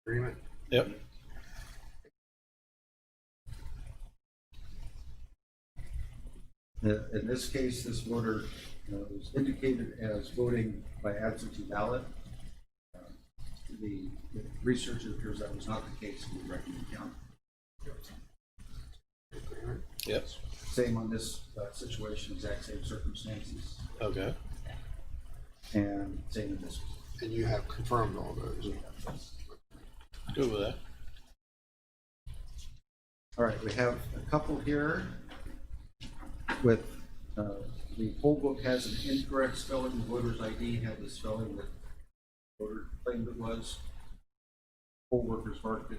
Agreement? Yep. In this case, this voter was indicated as voting by absentee ballot. The research appears that was not the case. We would recommend count. Agreement? Yep. Same on this situation, exact same circumstances, Okay. and same in this. And you have confirmed all those. Good with that. All right, we have a couple here with the poll book has an incorrect spelling. The voter's ID had the spelling that the voter claimed it was. Poll workers marked it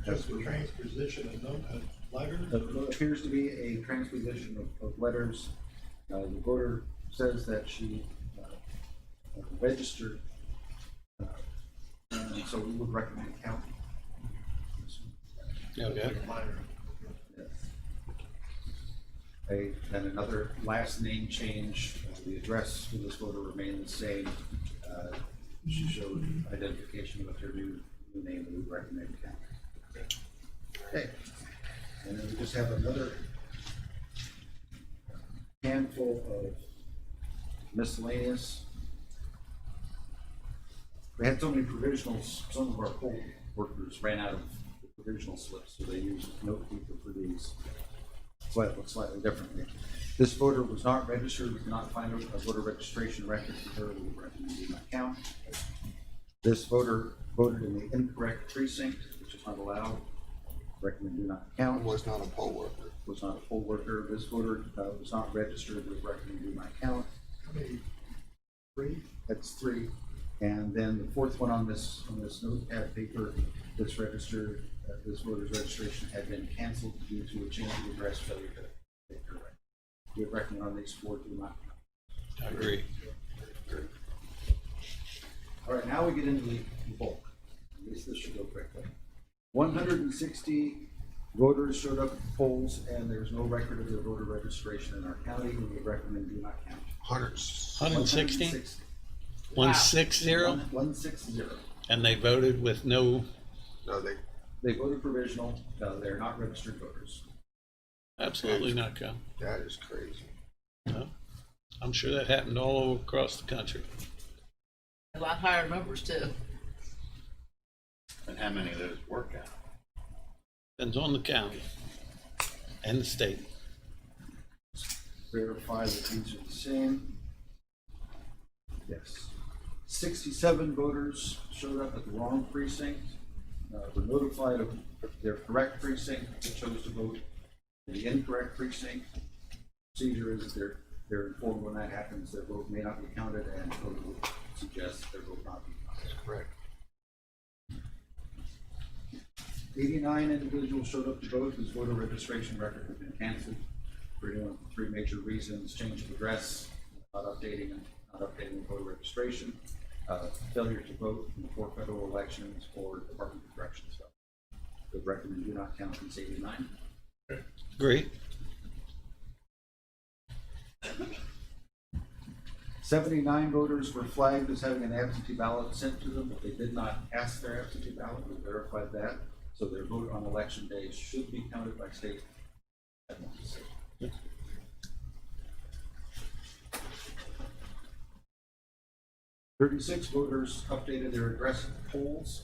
Just a transposition of letters? It appears to be a transposition of letters. The voter says that she registered, and so we would recommend counting. Okay. Yes. And another last name change, the address for this voter remained the same. She showed identification with her new name, we would recommend counting. Okay, and then we just have another handful of miscellaneous. We had so many provisionals, some of our poll workers ran out of the provisional slips, so they used note paper for these. Slightly differently. This voter was not registered, we cannot find a voter registration record for her, we would recommend do not count. This voter voted in the incorrect precinct, which is not allowed, recommend do not count. Was not a poll worker. Was not a poll worker. This voter was not registered, we recommend do not count. How many? 3? That's 3. And then the fourth one on this notepad paper, this voter's registration had been canceled due to a change of address failure to take her right. We would recommend on these 4 do not count. I agree. All right, now we get into the bulk. At least this should go quickly. 160 voters showed up at the polls, and there's no record of their voter registration in our county. We would recommend do not count. 160? Wow. 160? 160. And they voted with no, No, They voted provisional. They're not registered voters. absolutely not count. that is crazy. No. I'm sure that happened all across the country. A lot higher numbers too. And how many of those work out? Depends on the county and the state. Verify that these are the same. Yes. 67 voters showed up at the wrong precinct, were notified of their correct precinct, but chose to vote in the incorrect precinct. Procedure is that they're informed when that happens, their vote may not be counted, and code would suggest their vote not be counted. Correct. 89 individuals showed up to vote whose voter registration record had been canceled for 3 major reasons: change of address, not updating the voter registration, failure to vote in 4 federal elections, or Department of Corrections stuff. Would recommend do not count these 89. Agree. 79 voters were flagged as having an absentee ballot sent to them, but they did not cast their absentee ballot. We verified that, so their vote on election day should be counted by state. 36 voters updated their address at the polls,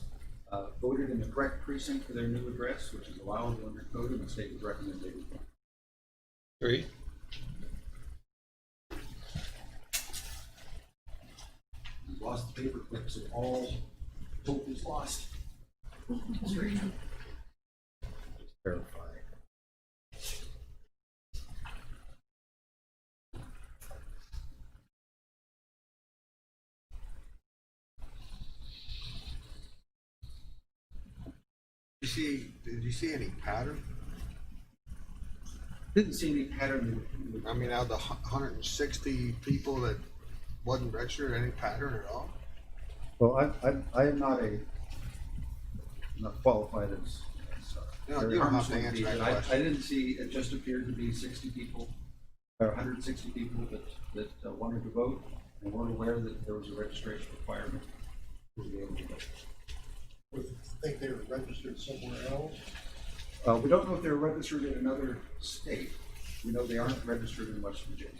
voted in the correct precinct for their new address, which is allowable under code, and the state would recommend they do. Agree. We lost the paper clip, so all hope is lost. Just verify. Did you see any pattern? Didn't see any pattern. I mean, out of the 160 people that wasn't registered, any pattern at all? Well, I am not qualified as No, very you don't have harmless to answer would be, that but question. I didn't see, it just appeared to be 60 people, or 160 people that wanted to vote and weren't aware that there was a registration requirement to be able to vote. Would think they were registered somewhere else? We don't know if they're registered in another state. We know they aren't registered in West Virginia.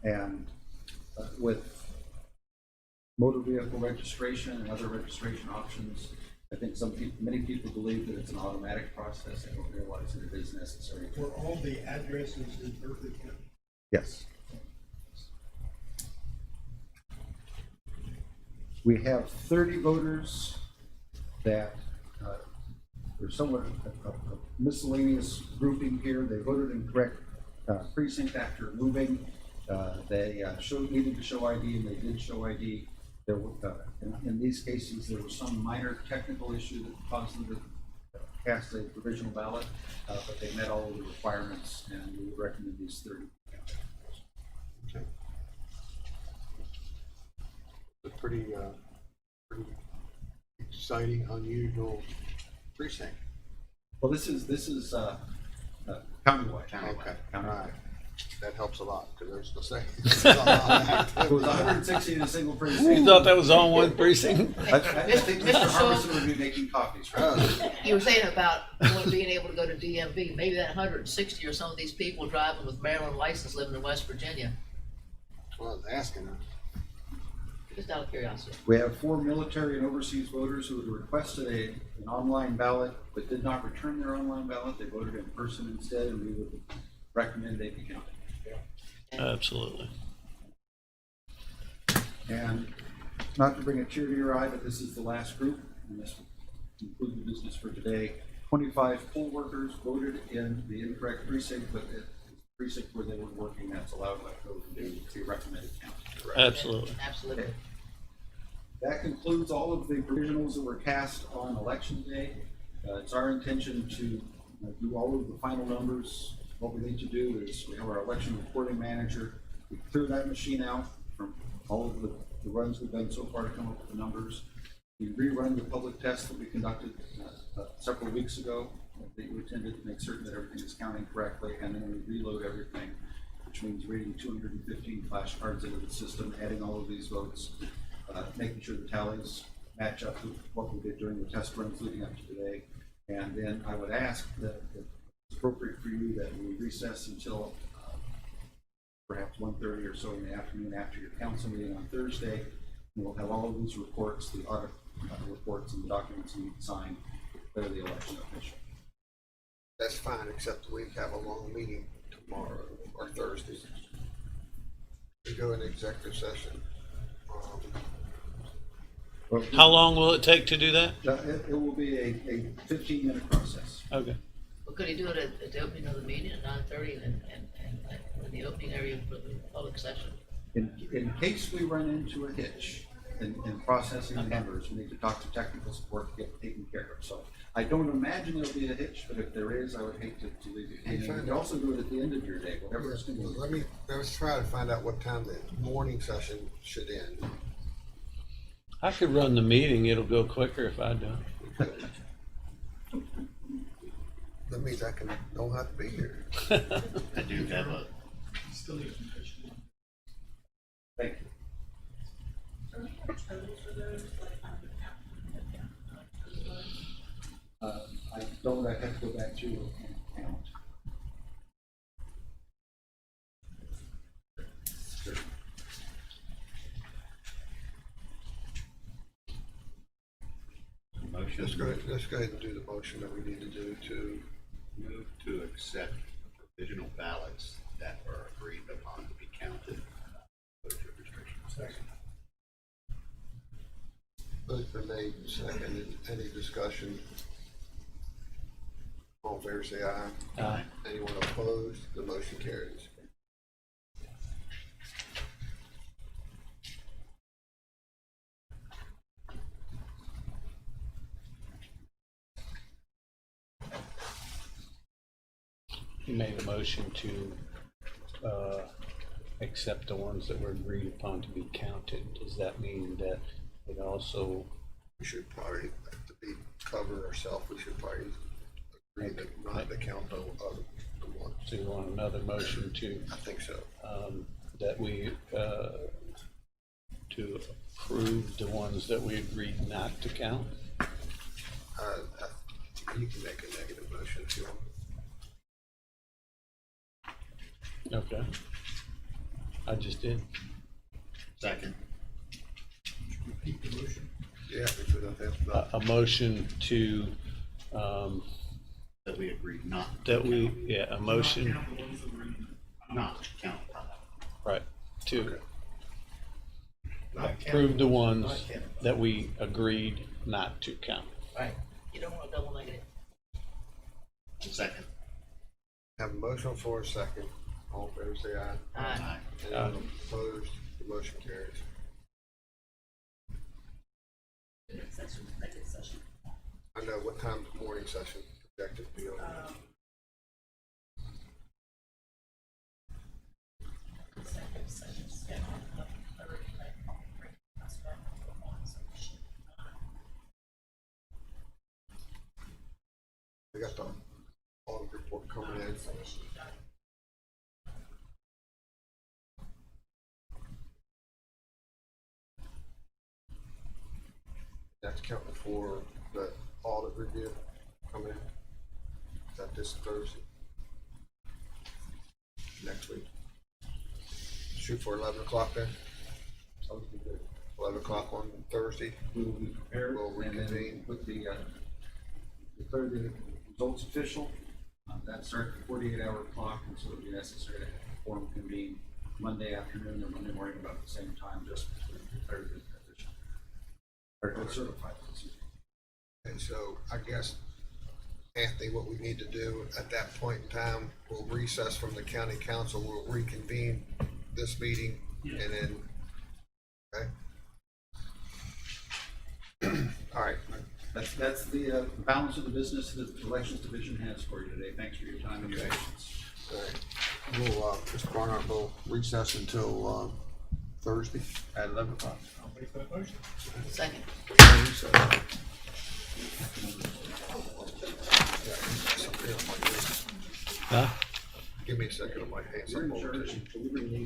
And with motor vehicle registration and other registration options, I think many people believe that it's an automatic process. They don't realize that it is necessary. Were all the addresses in Berkeley County? Yes. We have 30 voters that there's somewhat a miscellaneous grouping here. They voted in correct precinct after moving. They needed to show ID, and they did show ID. There were, in these cases, there was some minor technical issue that caused them to cast a provisional ballot, but they met all of the requirements, and we would recommend these 30. A pretty exciting, unusual precinct. Well, this is countywide. Okay, all Countywide. right. That helps a lot, because there's the same. It was 160 in a single precinct. You thought that was all one precinct? I think Mr. Mr. Shaw- Harmison would be making copies, right? You were saying about being able to go to DMV, maybe that 160 or some of these people driving with Maryland license living in West Virginia, Well, I was asking her. just out of curiosity. We have 4 military and overseas voters who had requested an online ballot, but did not return their online ballot. They voted in person instead, and we would recommend they be counted. Absolutely. And not to bring a tear to your eye, but this is the last group, and this will conclude the business for today. 25 poll workers voted in the incorrect precinct, but the precinct where they were working, that's allowed by code to be recommended counted. Absolutely. Absolutely. That concludes all of the provisionals that were cast on election day. It's our intention to do all of the final numbers. What we need to do is we have our election reporting manager. We clear that machine out from all of the runs we've done so far to come up with the numbers. We rerun the public test that we conducted several weeks ago that you attended to make certain that everything is counting correctly, and then we reload everything, which means reading 215 flashcards into the system, adding all of these votes, making sure the tallies match up with what we did during the test runs leading up to today. And then I would ask that it's appropriate for you that we recess until perhaps 1:30 or so in the afternoon after your council meeting on Thursday. And we'll have all of these reports, the audit reports and the documents you need to sign to declare the election official. That's fine, except we have a long meeting tomorrow or Thursday. We go into executive session. How long will it take to do that? It will be a 15-minute process. Okay. Well, could he do it at the opening of the meeting at 9:30 and in the opening area for the public session? In case we run into a hitch in processing the numbers, we need to talk to technical support to get it taken care of. So I don't imagine there'll be a hitch, but if there is, I would hate to leave it. And you can also do it at the end of your day, whatever it's going to be. Let's try to find out what time the morning session should end. I could run the meeting. It'll go quicker if I do. That means I don't have to be here. I do have a, Thank you. I don't, I have to go back to and count. Sure. motion. Let's go ahead and do the motion that we need to do to. Move to accept provisional ballots that are agreed upon to be counted. Voter restrictions. Second. Both been made and seconded. Any discussion? All in favor, say aye. Aye. Anyone opposed? The motion carries. You made a motion to accept the ones that were agreed upon to be counted. Does that mean that it also, We should probably, to be cover ourselves, we should probably agree that not to count the ones. do you want another motion to, I think so. that we, to approve the ones that we agreed not to count? You can make a negative motion if you want. Okay. I just did. Second. Repeat the motion. Yeah, because I think A motion to, That we agreed not. that we, yeah, a motion, Not count. right, to Not approve the counting. ones Not counting. that we agreed not to count. Right. You don't want a double negative. Second. have a motion for a second. All in favor, say aye. Aye. Anyone opposed? The motion carries. I know what time the morning session projected to be on. We got the audit report coming in. That's counting for the audit review coming in. Is that this Thursday? Next week? Shoot for 11 o'clock then? 11 o'clock on Thursday. We will be prepared We'll and then reconvene. put declare the results official. That starts at 48-hour clock, and so it'll be necessary to form convene Monday afternoon or Monday morning about the same time, just to declare the official. Or to certify it. And so I guess, Anthony, what we need to do at that point in time, we'll recess from the county council, we'll reconvene this meeting and then, okay? All right, That's the balance of the business that the elections division has for you today. Thanks for your time and your patience. all right. We'll, Mr. Barnard, we'll recess until, Thursday at 11 o'clock. I'll make that motion. Second. Give me a second on my hands. You're in charge.